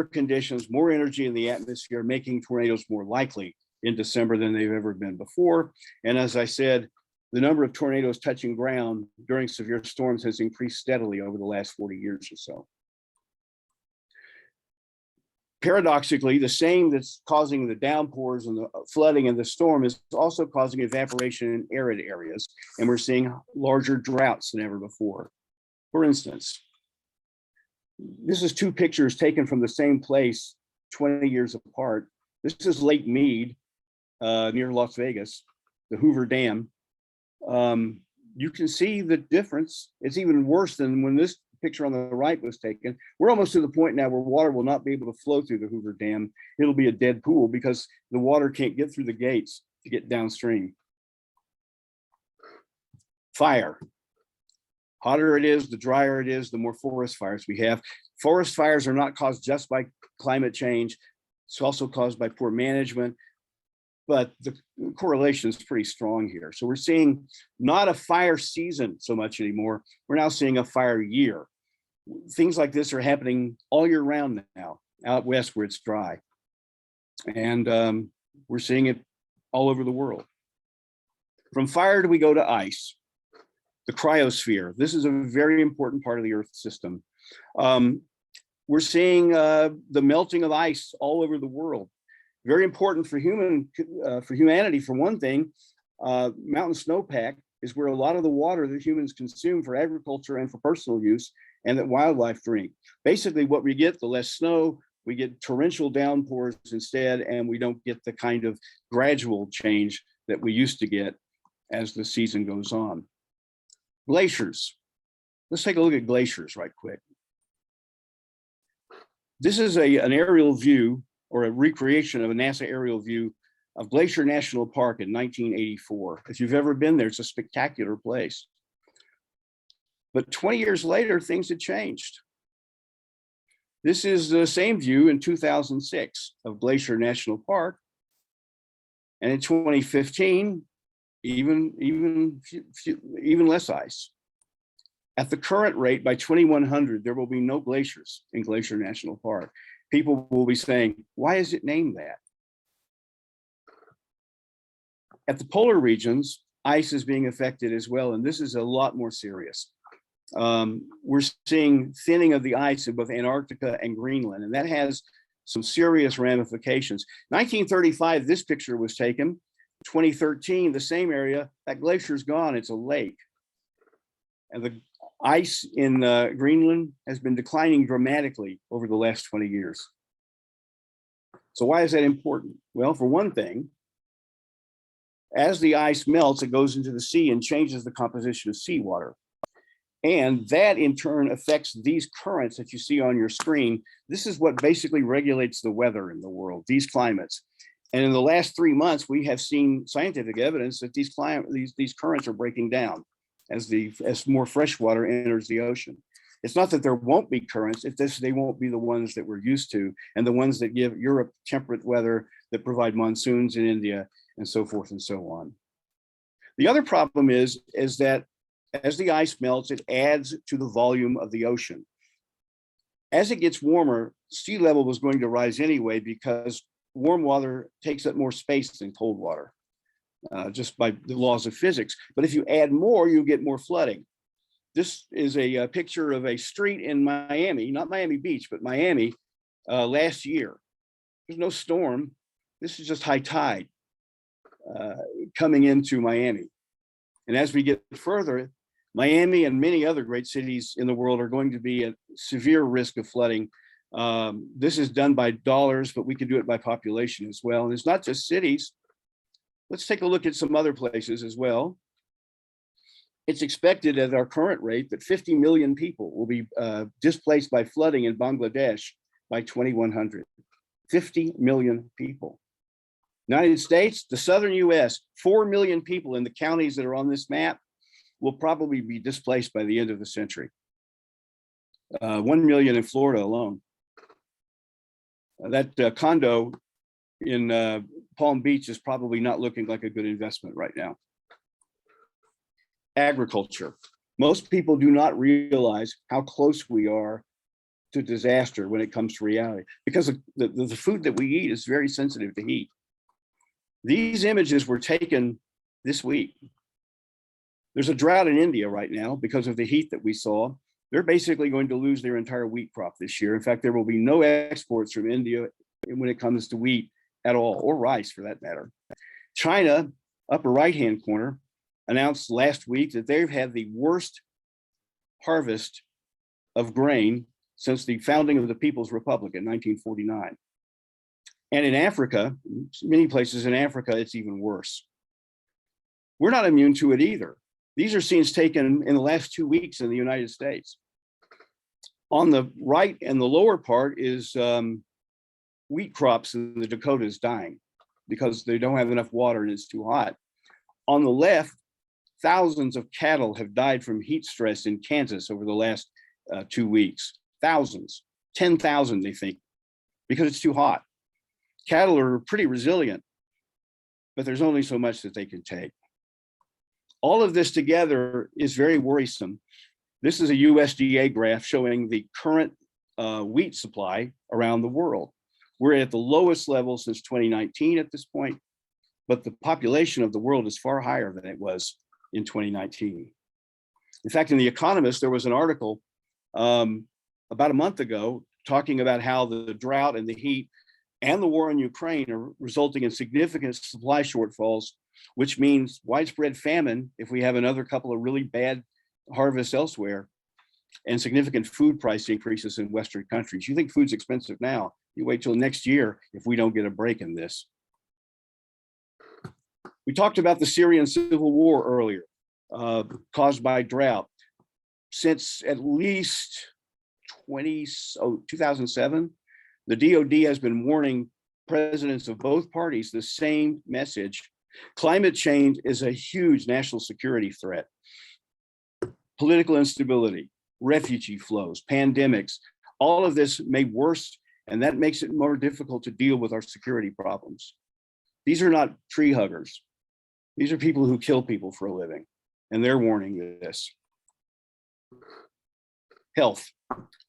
conditions, more energy in the atmosphere, making tornadoes more likely in December than they've ever been before. And as I said, the number of tornadoes touching ground during severe storms has increased steadily over the last 40 years or so. Paradoxically, the same that's causing the downpours and the flooding and the storm is also causing evaporation in arid areas. And we're seeing larger droughts than ever before. For instance, this is two pictures taken from the same place 20 years apart. This is Lake Mead near Las Vegas, the Hoover Dam. You can see the difference. It's even worse than when this picture on the right was taken. We're almost to the point now where water will not be able to flow through the Hoover Dam. It'll be a dead pool because the water can't get through the gates to get downstream. Fire. Hotter it is, the drier it is, the more forest fires we have. Forest fires are not caused just by climate change. It's also caused by poor management, but the correlation is pretty strong here. So we're seeing not a fire season so much anymore. We're now seeing a fire year. Things like this are happening all year round now, out west where it's dry. And we're seeing it all over the world. From fire do we go to ice? The cryosphere. This is a very important part of the Earth system. We're seeing the melting of ice all over the world. Very important for humanity, for one thing. Mountain snowpack is where a lot of the water that humans consume for agriculture and for personal use and that wildlife drink. Basically, what we get, the less snow, we get torrential downpours instead, and we don't get the kind of gradual change that we used to get as the season goes on. Glaciers. Let's take a look at glaciers right quick. This is an aerial view or a recreation of a NASA aerial view of Glacier National Park in 1984. If you've ever been there, it's a spectacular place. But 20 years later, things had changed. This is the same view in 2006 of Glacier National Park. And in 2015, even less ice. At the current rate, by 2100, there will be no glaciers in Glacier National Park. People will be saying, why is it named that? At the polar regions, ice is being affected as well, and this is a lot more serious. We're seeing thinning of the ice in both Antarctica and Greenland, and that has some serious ramifications. 1935, this picture was taken. 2013, the same area, that glacier's gone, it's a lake. And the ice in Greenland has been declining dramatically over the last 20 years. So why is that important? Well, for one thing, as the ice melts, it goes into the sea and changes the composition of seawater. And that in turn affects these currents that you see on your screen. This is what basically regulates the weather in the world, these climates. And in the last 3 months, we have seen scientific evidence that these currents are breaking down as more fresh water enters the ocean. It's not that there won't be currents, it's just they won't be the ones that we're used to and the ones that give Europe temperate weather, that provide monsoons in India, and so forth and so on. The other problem is that as the ice melts, it adds to the volume of the ocean. As it gets warmer, sea level was going to rise anyway because warm water takes up more space than cold water, just by the laws of physics. But if you add more, you get more flooding. This is a picture of a street in Miami, not Miami Beach, but Miami last year. There's no storm. This is just high tide coming into Miami. And as we get further, Miami and many other great cities in the world are going to be at severe risk of flooding. This is done by dollars, but we can do it by population as well. And it's not just cities. Let's take a look at some other places as well. It's expected at our current rate that 50 million people will be displaced by flooding in Bangladesh by 2100. 50 million people. United States, the southern US, 4 million people in the counties that are on this map will probably be displaced by the end of the century. 1 million in Florida alone. That condo in Palm Beach is probably not looking like a good investment right now. Agriculture. Most people do not realize how close we are to disaster when it comes to reality, because the food that we eat is very sensitive to heat. These images were taken this week. There's a drought in India right now because of the heat that we saw. They're basically going to lose their entire wheat crop this year. In fact, there will be no exports from India when it comes to wheat at all, or rice for that matter. China, upper right-hand corner, announced last week that they've had the worst harvest of grain since the founding of the People's Republic in 1949. And in Africa, many places in Africa, it's even worse. We're not immune to it either. These are scenes taken in the last 2 weeks in the United States. On the right and the lower part is wheat crops in the Dakotas dying because they don't have enough water and it's too hot. On the left, thousands of cattle have died from heat stress in Kansas over the last 2 weeks. Thousands, 10,000 they think, because it's too hot. Cattle are pretty resilient, but there's only so much that they can take. All of this together is very worrisome. This is a USDA graph showing the current wheat supply around the world. We're at the lowest level since 2019 at this point, but the population of the world is far higher than it was in 2019. In fact, in The Economist, there was an article about a month ago talking about how the drought and the heat and the war in Ukraine are resulting in significant supply shortfalls, which means widespread famine if we have another couple of really bad harvests elsewhere, and significant food price increases in Western countries. You think food's expensive now, you wait till next year if we don't get a break in this. We talked about the Syrian civil war earlier, caused by drought. Since at least 2007, the DoD has been warning presidents of both parties the same message. Climate change is a huge national security threat. Political instability, refugee flows, pandemics, all of this may worse, and that makes it more difficult to deal with our security problems. These are not tree huggers. These are people who kill people for a living, and they're warning this. Health.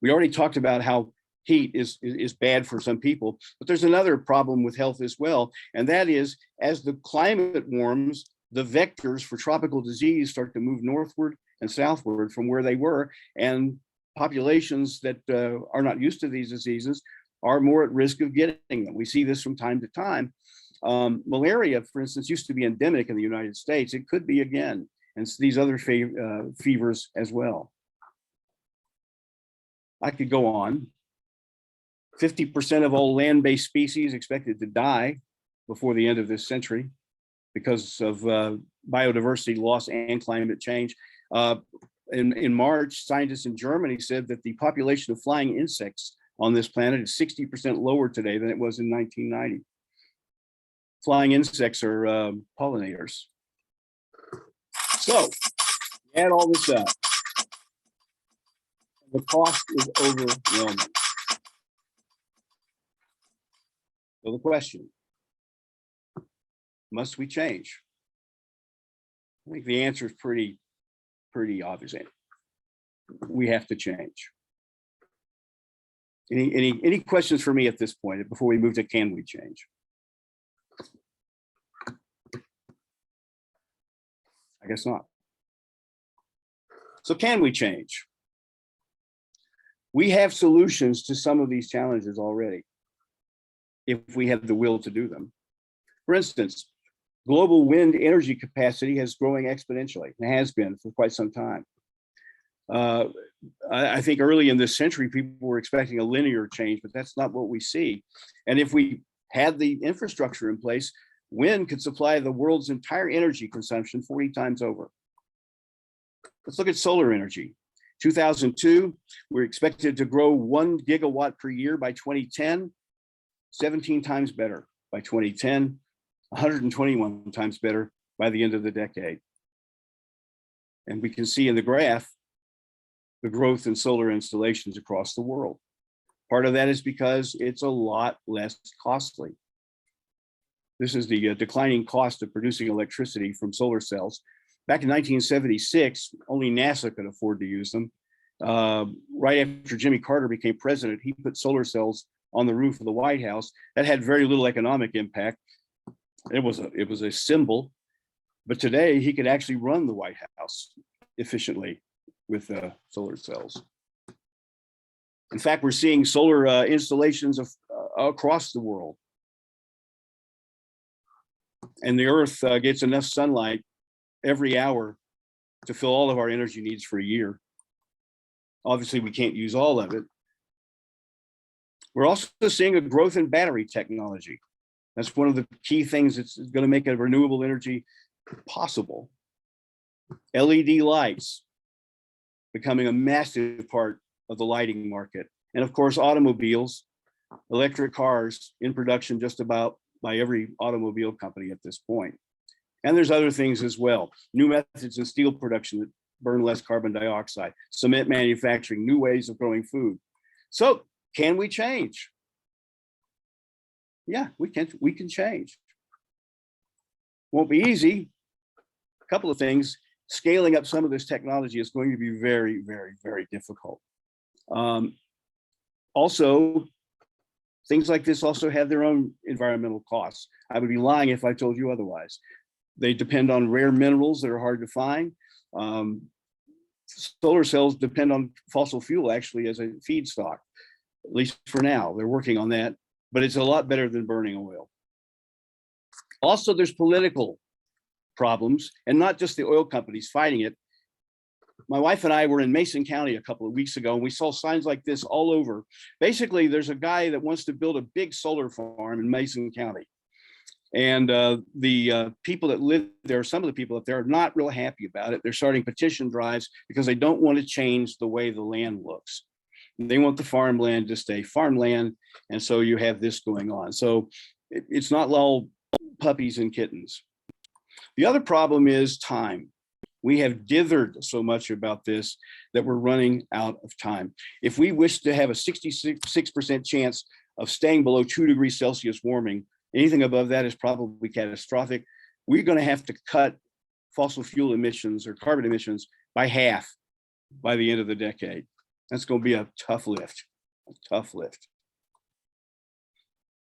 We already talked about how heat is bad for some people, but there's another problem with health as well, and that is as the climate warms, the vectors for tropical disease start to move northward and southward from where they were, and populations that are not used to these diseases are more at risk of getting them. We see this from time to time. Malaria, for instance, used to be endemic in the United States. It could be again, and these other fevers as well. I could go on. 50% of all land-based species expected to die before the end of this century because of biodiversity loss and climate change. In March, scientists in Germany said that the population of flying insects on this planet is 60% lower today than it was in 1990. Flying insects are pollinators. So, add all this up. The cost is overwhelming. So the question, must we change? I think the answer is pretty obvious. We have to change. Any questions for me at this point before we move to can we change? I guess not. So can we change? We have solutions to some of these challenges already, if we have the will to do them. For instance, global wind energy capacity is growing exponentially and has been for quite some time. I think early in this century, people were expecting a linear change, but that's not what we see. And if we had the infrastructure in place, wind could supply the world's entire energy consumption 40 times over. Let's look at solar energy. 2002, we're expected to grow 1 gigawatt per year by 2010, 17 times better by 2010, 121 times better by the end of the decade. And we can see in the graph the growth in solar installations across the world. Part of that is because it's a lot less costly. This is the declining cost of producing electricity from solar cells. Back in 1976, only NASA could afford to use them. Right after Jimmy Carter became president, he put solar cells on the roof of the White House. That had very little economic impact. It was a symbol, but today he could actually run the White House efficiently with solar cells. In fact, we're seeing solar installations across the world. And the Earth gets enough sunlight every hour to fill all of our energy needs for a year. Obviously, we can't use all of it. We're also seeing a growth in battery technology. That's one of the key things that's going to make a renewable energy possible. LED lights becoming a massive part of the lighting market. And of course, automobiles, electric cars in production just about by every automobile company at this point. And there's other things as well. New methods in steel production that burn less carbon dioxide, cement manufacturing, new ways of growing food. So can we change? Yeah, we can change. Won't be easy. A couple of things. Scaling up some of this technology is going to be very, very, very difficult. Also, things like this also have their own environmental costs. I would be lying if I told you otherwise. They depend on rare minerals that are hard to find. Solar cells depend on fossil fuel actually as a feedstock, at least for now. They're working on that, but it's a lot better than burning oil. Also, there's political problems, and not just the oil companies fighting it. My wife and I were in Mason County a couple of weeks ago, and we saw signs like this all over. Basically, there's a guy that wants to build a big solar farm in Mason County. And the people that live there, some of the people up there are not real happy about it. They're starting petition drives because they don't want to change the way the land looks. They want the farmland to stay farmland. And so you have this going on. So it's not all puppies and kittens. The other problem is time. We have dithered so much about this that we're running out of time. If we wish to have a 66% chance of staying below 2 degrees Celsius warming, anything above that is probably catastrophic. We're going to have to cut fossil fuel emissions or carbon emissions by half by the end of the decade. That's going to be a tough lift,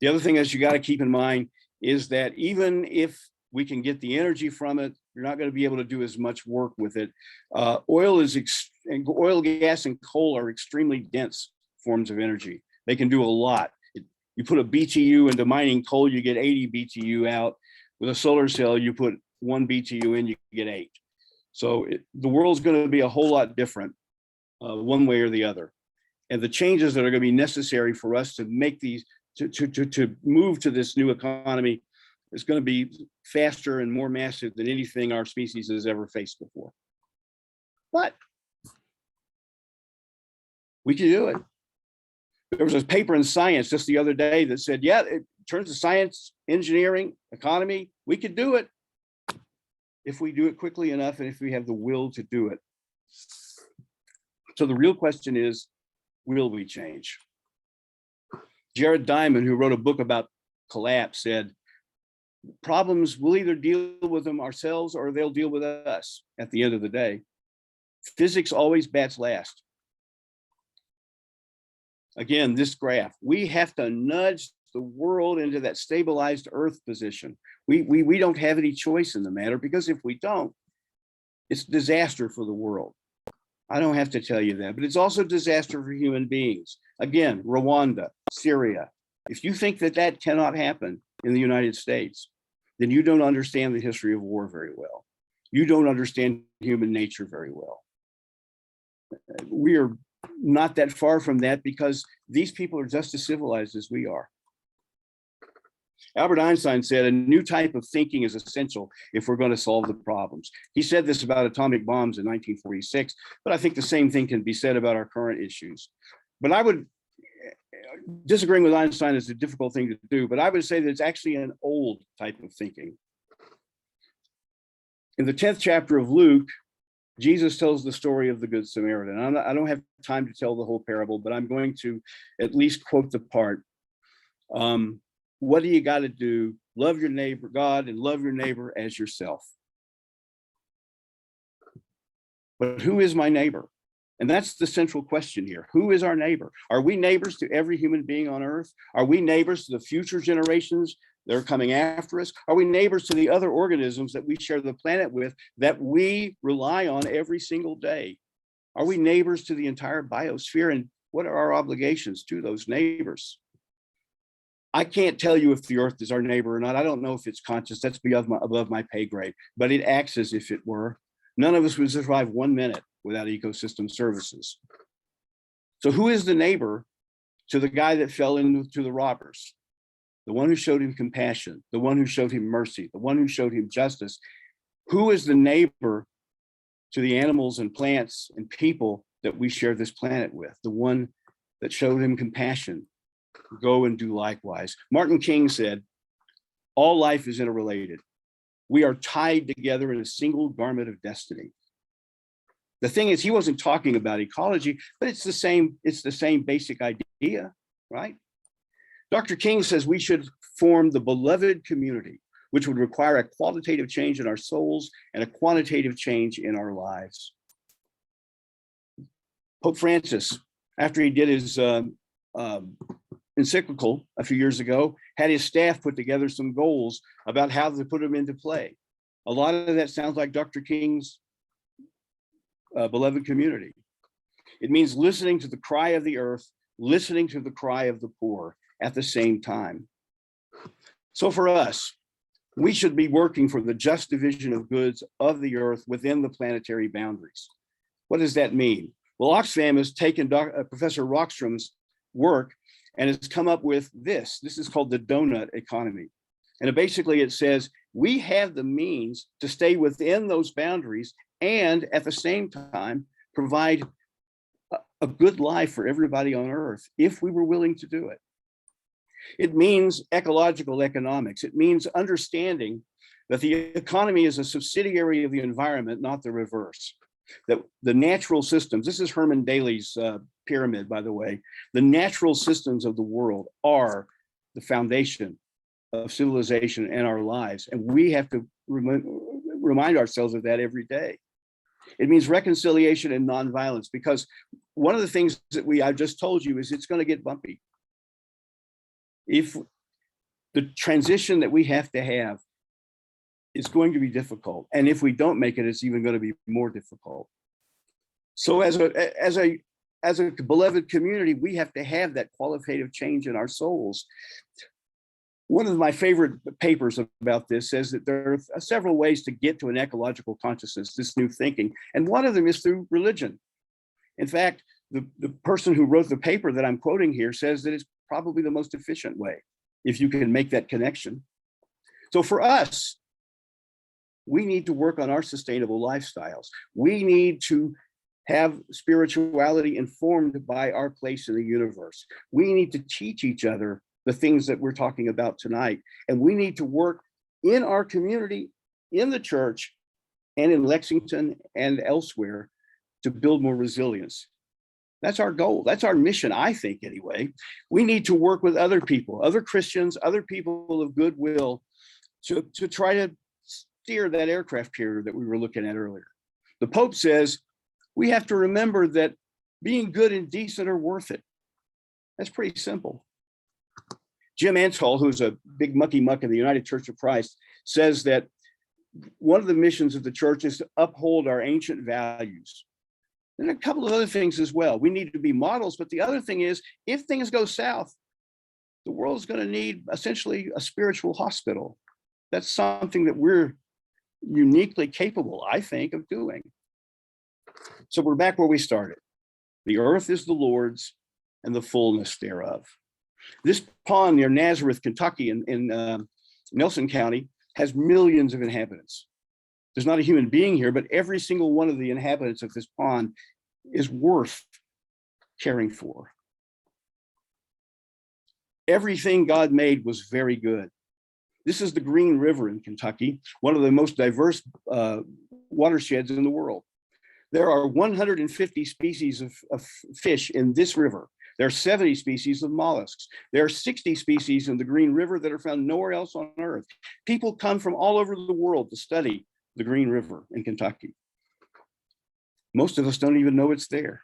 The other thing that you got to keep in mind is that even if we can get the energy from it, you're not going to be able to do as much work with it. Oil, gas, and coal are extremely dense forms of energy. They can do a lot. You put a BTU into mining coal, you get 80 BTU out. With a solar cell, you put 1 BTU in, you get 8. So the world's going to be a whole lot different one way or the other. And the changes that are going to be necessary for us to make these, to move to this new economy is going to be faster and more massive than anything our species has ever faced before. But we can do it. There was a paper in Science just the other day that said, yeah, in terms of science, engineering, economy, we could do it if we do it quickly enough and if we have the will to do it. So the real question is, will we change? Jared Diamond, who wrote a book about collapse, said, problems, we'll either deal with them ourselves or they'll deal with us at the end of the day. Physics always bats last. Again, this graph, we have to nudge the world into that stabilized Earth position. We don't have any choice in the matter, because if we don't, it's disaster for the world. I don't have to tell you that, but it's also disaster for human beings. Again, Rwanda, Syria. If you think that that cannot happen in the United States, then you don't understand the history of war very well. You don't understand human nature very well. We are not that far from that, because these people are just as civilized as we are. Albert Einstein said a new type of thinking is essential if we're going to solve the problems. He said this about atomic bombs in 1946, but I think the same thing can be said about our current issues. But I would, disagreeing with Einstein is a difficult thing to do, but I would say that it's actually an old type of thinking. In the 10th chapter of Luke, Jesus tells the story of the Good Samaritan. I don't have time to tell the whole parable, but I'm going to at least quote the part. What do you got to do? Love your neighbor, God, and love your neighbor as yourself. But who is my neighbor? And that's the central question here. Who is our neighbor? Are we neighbors to every human being on earth? Are we neighbors to the future generations that are coming after us? Are we neighbors to the other organisms that we share the planet with, that we rely on every single day? Are we neighbors to the entire biosphere? And what are our obligations to those neighbors? I can't tell you if the earth is our neighbor or not. I don't know if it's conscious. That's above my pay grade, but it acts as if it were. None of us would survive 1 minute without ecosystem services. So who is the neighbor to the guy that fell into the robbers? The one who showed him compassion, the one who showed him mercy, the one who showed him justice. Who is the neighbor to the animals and plants and people that we share this planet with? The one that showed him compassion. Go and do likewise. Martin King said, all life is interrelated. We are tied together in a single garment of destiny. The thing is, he wasn't talking about ecology, but it's the same basic idea, right? Dr. King says we should form the beloved community, which would require a qualitative change in our souls and a quantitative change in our lives. Pope Francis, after he did his encyclical a few years ago, had his staff put together some goals about how to put them into play. A lot of that sounds like Dr. King's beloved community. It means listening to the cry of the earth, listening to the cry of the poor at the same time. So for us, we should be working for the just division of goods of the earth within the planetary boundaries. What does that mean? Well, Oxfam has taken Professor Rockstrom's work and has come up with this. This is called the Doughnut Economy. And basically it says, we have the means to stay within those boundaries and at the same time provide a good life for everybody on earth if we were willing to do it. It means ecological economics. It means understanding that the economy is a subsidiary of the environment, not the reverse. That the natural systems, this is Herman Daly's pyramid, by the way, the natural systems of the world are the foundation of civilization and our lives. And we have to remind ourselves of that every day. It means reconciliation and nonviolence, because one of the things that I've just told you is it's going to get bumpy. If the transition that we have to have is going to be difficult, and if we don't make it, it's even going to be more difficult. So as a beloved community, we have to have that qualitative change in our souls. One of my favorite papers about this says that there are several ways to get to an ecological consciousness, this new thinking, and one of them is through religion. In fact, the person who wrote the paper that I'm quoting here says that it's probably the most efficient way, if you can make that connection. So for us, we need to work on our sustainable lifestyles. We need to have spirituality informed by our place in the universe. We need to teach each other the things that we're talking about tonight. And we need to work in our community, in the church, and in Lexington and elsewhere to build more resilience. That's our goal. That's our mission, I think, anyway. We need to work with other people, other Christians, other people of goodwill, to try to steer that aircraft carrier that we were looking at earlier. The Pope says we have to remember that being good and decent are worth it. That's pretty simple. Jim Antall, who's a big mucky muck in the United Church of Christ, says that one of the missions of the church is to uphold our ancient values. And a couple of other things as well. We need to be models, but the other thing is, if things go south, the world's going to need essentially a spiritual hospital. That's something that we're uniquely capable, I think, of doing. So we're back where we started. The earth is the Lord's and the fullness thereof. This pond near Nazareth, Kentucky, in Nelson County, has millions of inhabitants. There's not a human being here, but every single one of the inhabitants of this pond is worth caring for. Everything God made was very good. This is the Green River in Kentucky, one of the most diverse watersheds in the world. There are 150 species of fish in this river. There are 70 species of mollusks. There are 60 species in the Green River that are found nowhere else on earth. People come from all over the world to study the Green River in Kentucky. Most of us don't even know it's there.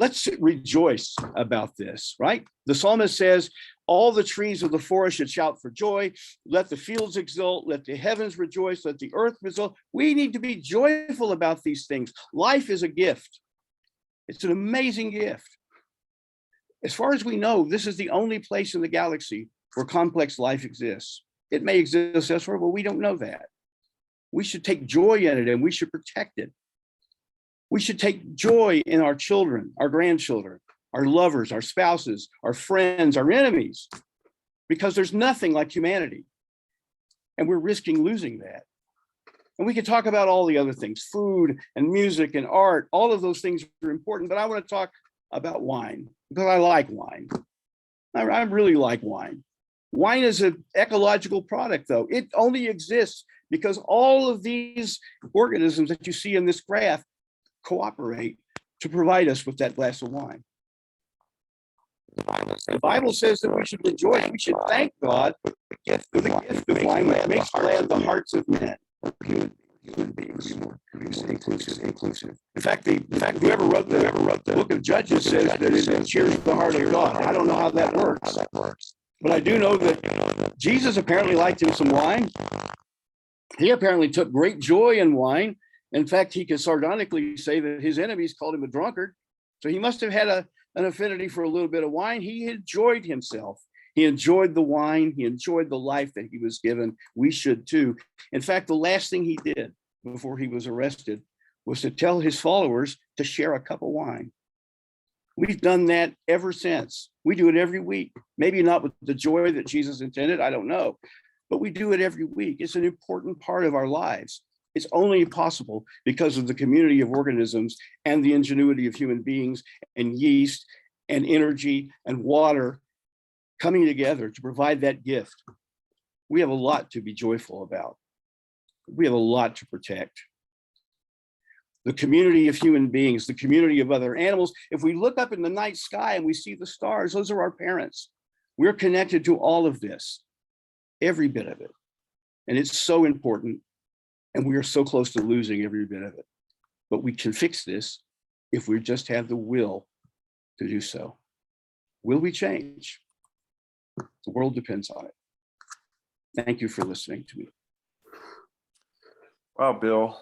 Let's rejoice about this, right? The psalmist says, all the trees of the forest should shout for joy. Let the fields exult. Let the heavens rejoice. Let the earth exult. We need to be joyful about these things. Life is a gift. It's an amazing gift. As far as we know, this is the only place in the galaxy where complex life exists. It may exist elsewhere, but we don't know that. We should take joy in it and we should protect it. We should take joy in our children, our grandchildren, our lovers, our spouses, our friends, our enemies, because there's nothing like humanity. And we're risking losing that. And we could talk about all the other things, food and music and art. All of those things are important, but I want to talk about wine because I like wine. I really like wine. Wine is an ecological product, though. It only exists because all of these organisms that you see in this graph cooperate to provide us with that glass of wine. The Bible says that we should rejoice. We should thank God for the gift of wine, which makes glad the hearts of men. Human beings, inclusive. In fact, whoever wrote the book of Judges says that it cheers the heart of God. I don't know how that works, but I do know that Jesus apparently liked him some wine. He apparently took great joy in wine. In fact, he could sardonically say that his enemies called him a drunkard. So he must have had an affinity for a little bit of wine. He enjoyed himself. He enjoyed the wine. He enjoyed the life that he was given. We should too. In fact, the last thing he did before he was arrested was to tell his followers to share a cup of wine. We've done that ever since. We do it every week. Maybe not with the joy that Jesus intended, I don't know, but we do it every week. It's an important part of our lives. It's only possible because of the community of organisms and the ingenuity of human beings and yeast and energy and water coming together to provide that gift. We have a lot to be joyful about. We have a lot to protect. The community of human beings, the community of other animals. If we look up in the night sky and we see the stars, those are our parents. We're connected to all of this, every bit of it. And it's so important. And we are so close to losing every bit of it. But we can fix this if we just have the will to do so. Will we change? The world depends on it. Thank you for listening to me. Wow, Bill.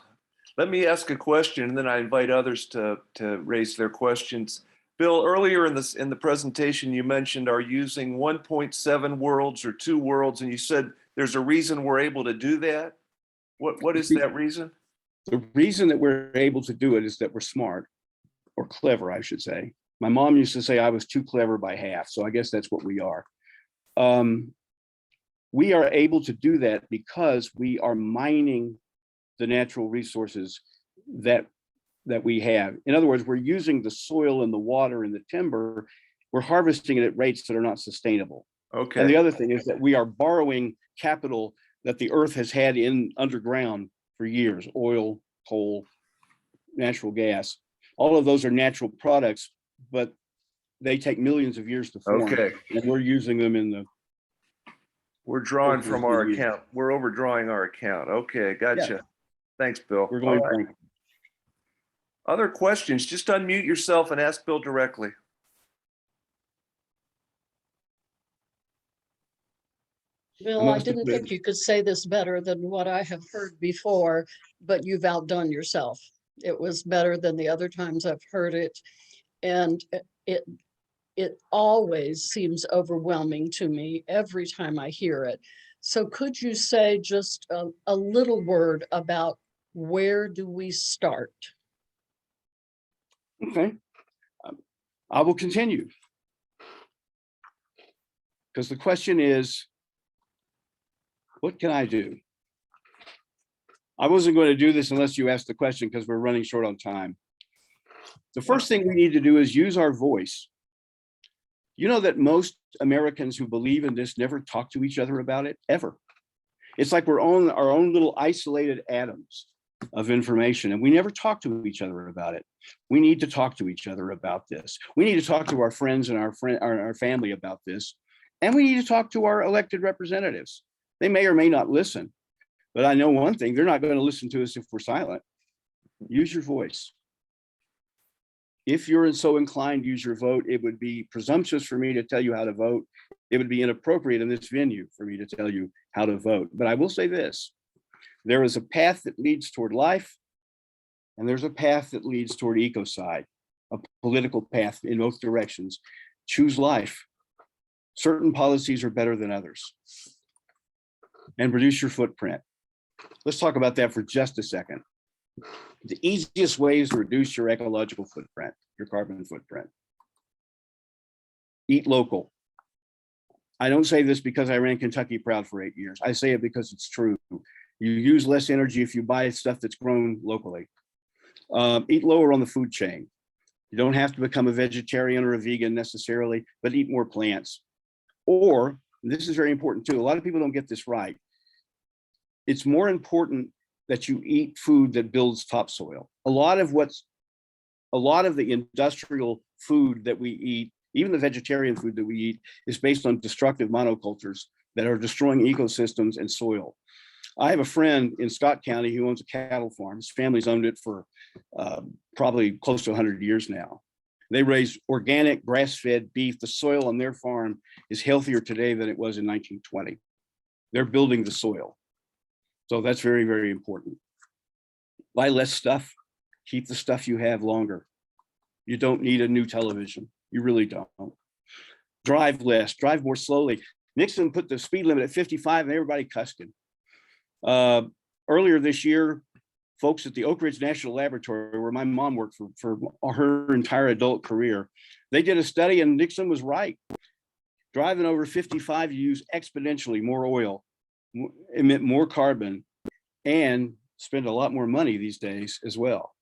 Let me ask a question, and then I invite others to raise their questions. Bill, earlier in the presentation, you mentioned our using 1.7 worlds or 2 worlds, and you said there's a reason we're able to do that. What is that reason? The reason that we're able to do it is that we're smart, or clever, I should say. My mom used to say I was too clever by half, so I guess that's what we are. We are able to do that because we are mining the natural resources that we have. In other words, we're using the soil and the water and the timber. We're harvesting it at rates that are not sustainable. Okay. And the other thing is that we are borrowing capital that the earth has had in underground for years: oil, coal, natural gas. All of those are natural products, but they take millions of years to form. Okay. And we're using them in We're drawing Hopefully from it's our being used. account. We're overdrawing our account. Okay, gotcha. Yeah. Thanks, Bill. We're All going right. frank. Other questions? Just unmute yourself and ask Bill directly. Bill, I must have didn't put- think you could say this better than what I have heard before, but you've outdone yourself. It was better than the other times I've heard it. And it always seems overwhelming to me every time I hear it. So could you say just a little word about where do we start? Okay. I will continue. Because the question is, what can I do? I wasn't going to do this unless you asked the question because we're running short on time. The first thing we need to do is use our voice. You know that most Americans who believe in this never talk to each other about it, ever. It's like we're on our own little isolated atoms of information, and we never talk to each other about it. We need to talk to each other about this. We need to talk to our friends and our family about this. And we need to talk to our elected representatives. They may or may not listen, but I know one thing, they're not going to listen to us if we're silent. Use your voice. If you're so inclined, use your vote. It would be presumptuous for me to tell you how to vote. It would be inappropriate in this venue for me to tell you how to vote. But I will say this, there is a path that leads toward life, and there's a path that leads toward ecocide, a political path in both directions. Choose life. Certain policies are better than others. And reduce your footprint. Let's talk about that for just a second. The easiest way is to reduce your ecological footprint, your carbon footprint. Eat local. I don't say this because I ran Kentucky Proud for 8 years. I say it because it's true. You use less energy if you buy stuff that's grown locally. Eat lower on the food chain. You don't have to become a vegetarian or a vegan necessarily, but eat more plants. Or, this is very important too, a lot of people don't get this right. It's more important that you eat food that builds topsoil. A lot of the industrial food that we eat, even the vegetarian food that we eat, is based on destructive monocultures that are destroying ecosystems and soil. I have a friend in Scott County who owns a cattle farm. His family's owned it for probably close to 100 years now. They raise organic grass-fed beef. The soil on their farm is healthier today than it was in 1920. They're building the soil. So that's very, very important. Buy less stuff, keep the stuff you have longer. You don't need a new television. You really don't. Drive less, drive more slowly. Nixon put the speed limit at 55 and everybody cussed him. Earlier this year, folks at the Oak Ridge National Laboratory, where my mom worked for her entire adult career, they did a study and Nixon was right. Driving over 55, you use exponentially more oil, emit more carbon, and spend a lot more money these days as well.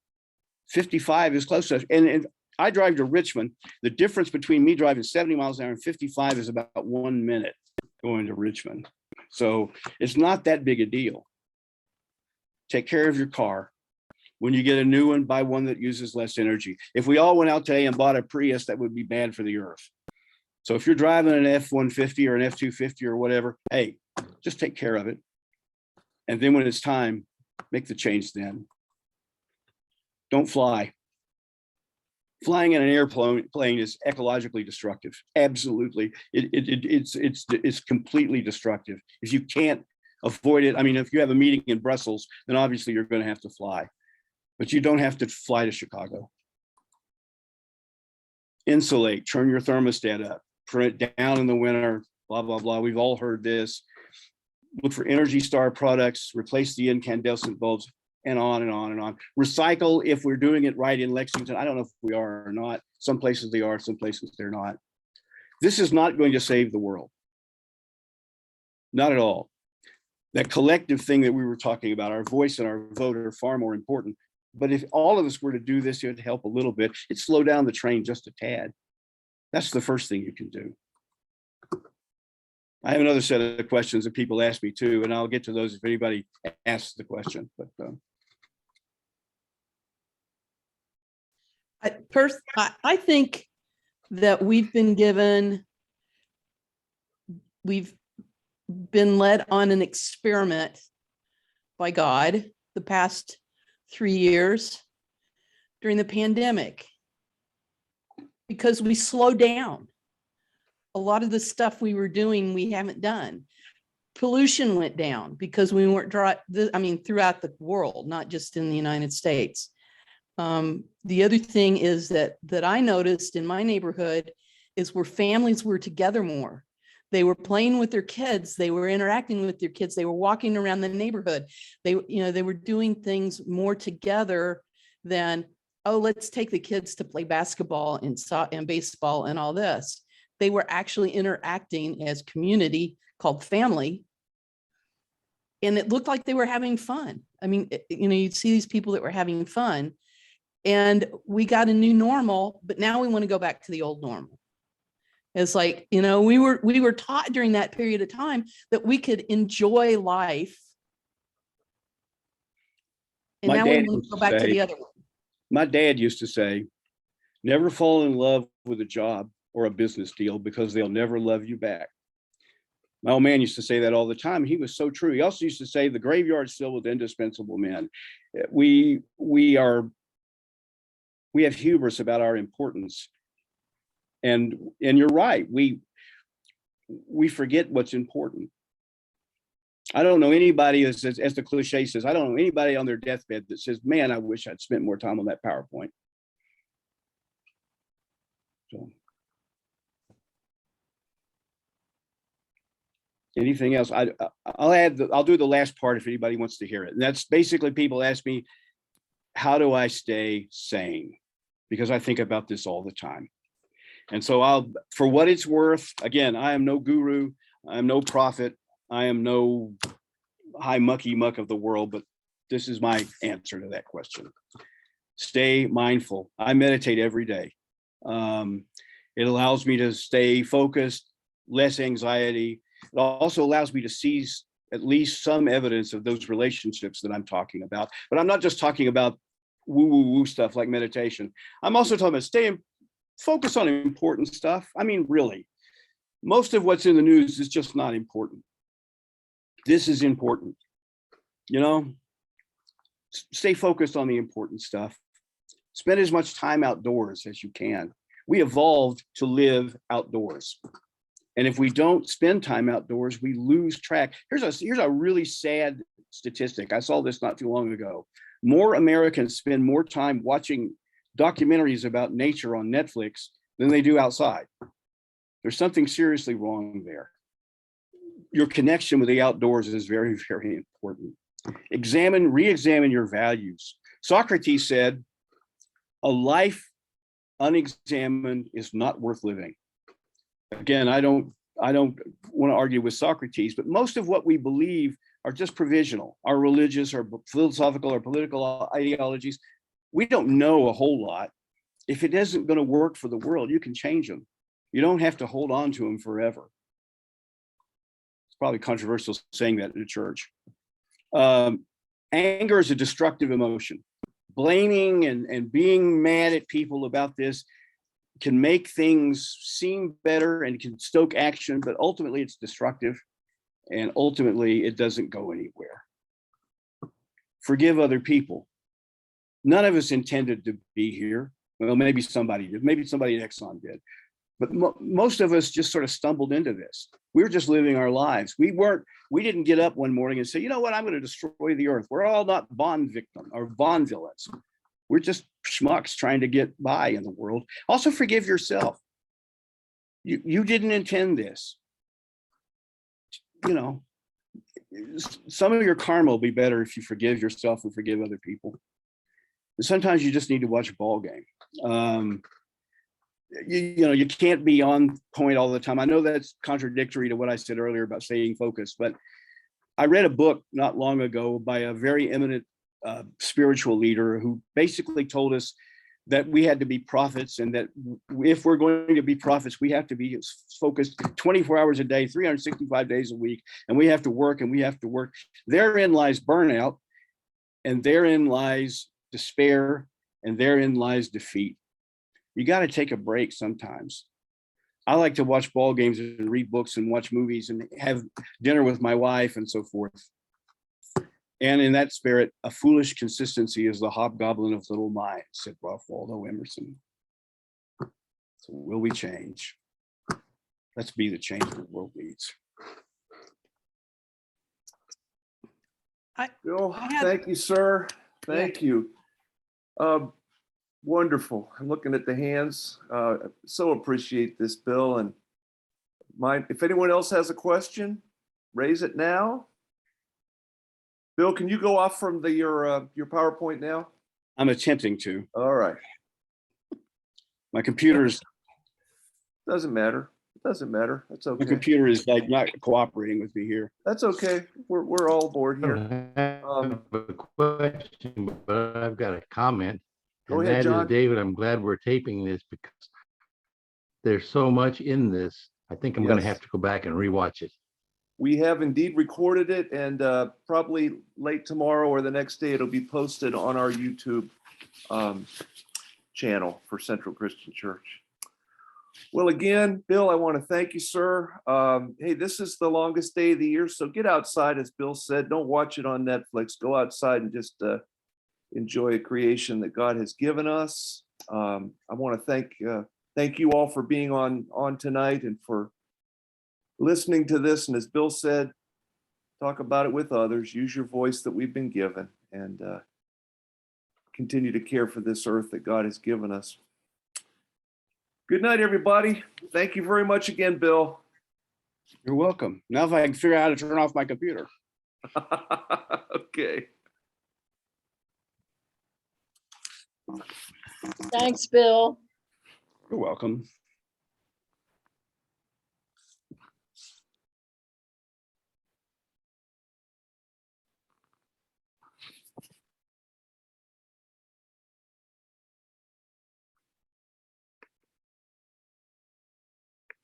55 is close to, and I drive to Richmond. The difference between me driving 70 miles an hour and 55 is about 1 minute going to Richmond. So it's not that big a deal. Take care of your car. When you get a new one, buy one that uses less energy. If we all went out today and bought a Prius, that would be bad for the earth. So if you're driving an F-150 or an F-250 or whatever, hey, just take care of it. And then when it's time, make the change then. Don't fly. Flying in an airplane is ecologically destructive. Absolutely. It's completely destructive. If you can't avoid it, I mean, if you have a meeting in Brussels, then obviously you're going to have to fly. But you don't have to fly to Chicago. Insulate, turn your thermostat up, turn it down in the winter, blah, blah, blah. We've all heard this. Look for Energy Star products, replace the incandescent bulbs, and on and on and on. Recycle if we're doing it right in Lexington. I don't know if we are or not. Some places they are, some places they're not. This is not going to save the world. Not at all. That collective thing that we were talking about, our voice and our vote are far more important. But if all of us were to do this, it would help a little bit. It'd slow down the train just a tad. That's the first thing you can do. I have another set of questions that people ask me too, and I'll get to those if anybody asks the question. But I think that we've been led on an experiment by God the past 3 years during the pandemic because we slowed down. A lot of the stuff we were doing, we haven't done. Pollution went down because we weren't throughout the world, not just in the United States. The other thing is that I noticed in my neighborhood is where families were together more. They were playing with their kids. They were interacting with their kids. They were walking around the neighborhood. They were doing things more together than, oh, let's take the kids to play basketball and baseball and all this. They were actually interacting as community called family. And it looked like they were having fun. I mean, you'd see these people that were having fun, and we got a new normal, but now we want to go back to the old normal. It's like, we were taught during that period of time that we could enjoy life. And now we want to go back to the other one. My dad used to say, never fall in love with a job or a business deal because they'll never love you back. My old man used to say that all the time. He was so true. He also used to say the graveyard's filled with indispensable men. We have hubris about our importance. And you're right. We forget what's important. I don't know anybody, as the cliche says, I don't know anybody on their deathbed that says, man, I wish I'd spent more time on that PowerPoint. So. Anything else? I'll do the last part if anybody wants to hear it. And that's basically people ask me, how do I stay sane? Because I think about this all the time. And so for what it's worth, again, I am no guru, I am no prophet, I am no high mucky muck of the world, but this is my answer to that question. Stay mindful. I meditate every day. It allows me to stay focused, less anxiety. It also allows me to seize at least some evidence of those relationships that I'm talking about. But I'm not just talking about woo stuff like meditation. I'm also talking about focus on important stuff. I mean, really, most of what's in the news is just not important. This is important. Stay focused on the important stuff. Spend as much time outdoors as you can. We evolved to live outdoors. And if we don't spend time outdoors, we lose track. Here's a really sad statistic. I saw this not too long ago. More Americans spend more time watching documentaries about nature on Netflix than they do outside. There's something seriously wrong there. Your connection with the outdoors is very, very important. Re-examine your values. Socrates said, a life unexamined is not worth living. Again, I don't want to argue with Socrates, but most of what we believe are just provisional. Our religious or philosophical or political ideologies, we don't know a whole lot. If it isn't going to work for the world, you can change them. You don't have to hold on to them forever. It's probably controversial saying that in a church. Anger is a destructive emotion. Blaming and being mad at people about this can make things seem better and can stoke action, but ultimately it's destructive, and ultimately it doesn't go anywhere. Forgive other people. None of us intended to be here. Well, maybe somebody did. Maybe somebody at Exxon did. But most of us just sort of stumbled into this. We were just living our lives. We didn't get up one morning and say, you know what, I'm going to destroy the earth. We're all not Bond victims or Bond villains. We're just schmucks trying to get by in the world. Also forgive yourself. You didn't intend this. Some of your karma will be better if you forgive yourself and forgive other people. And sometimes you just need to watch a ball game. You can't be on point all the time. I know that's contradictory to what I said earlier about staying focused, but I read a book not long ago by a very eminent spiritual leader who basically told us that we had to be prophets, and that if we're going to be prophets, we have to be focused 24 hours a day, 365 days a week, and we have to work and we have to work. Therein lies burnout, and therein lies despair, and therein lies defeat. You got to take a break sometimes. I like to watch ball games and read books and watch movies and have dinner with my wife and so forth. And in that spirit, a foolish consistency is the hobgoblin of little minds, said Ralph Waldo Emerson. So will we change? Let's be the change the world needs. Bill, I had- thank you, sir. Thank you. Wonderful. I'm looking at the hands. So appreciate this, Bill. And if anyone else has a question, raise it now. Bill, can you go off from your PowerPoint now? I'm attempting to. All right. My computer's Doesn't matter. It doesn't matter. That's my okay. computer is like not cooperating with me here. That's okay. We're all aboard I here. don't have a question, but I've got a comment. Go And ahead, that is, John. David, I'm glad we're taping this because there's so much in this. I think I'm going to Yes. have to go back and rewatch it. We have indeed recorded it, and probably late tomorrow or the next day, it'll be posted on our YouTube channel for Central Christian Church. Well, again, Bill, I want to thank you, sir. Hey, this is the longest day of the year, so get outside, as Bill said. Don't watch it on Netflix. Go outside and just enjoy a creation that God has given us. I want to thank you all for being on tonight and for listening to this. And as Bill said, talk about it with others. Use your voice that we've been given, and continue to care for this earth that God has given us. Good night, everybody. Thank you very much again, Bill. You're welcome. Now if I can figure out how to turn off my computer. Okay. Thanks, Bill. You're welcome.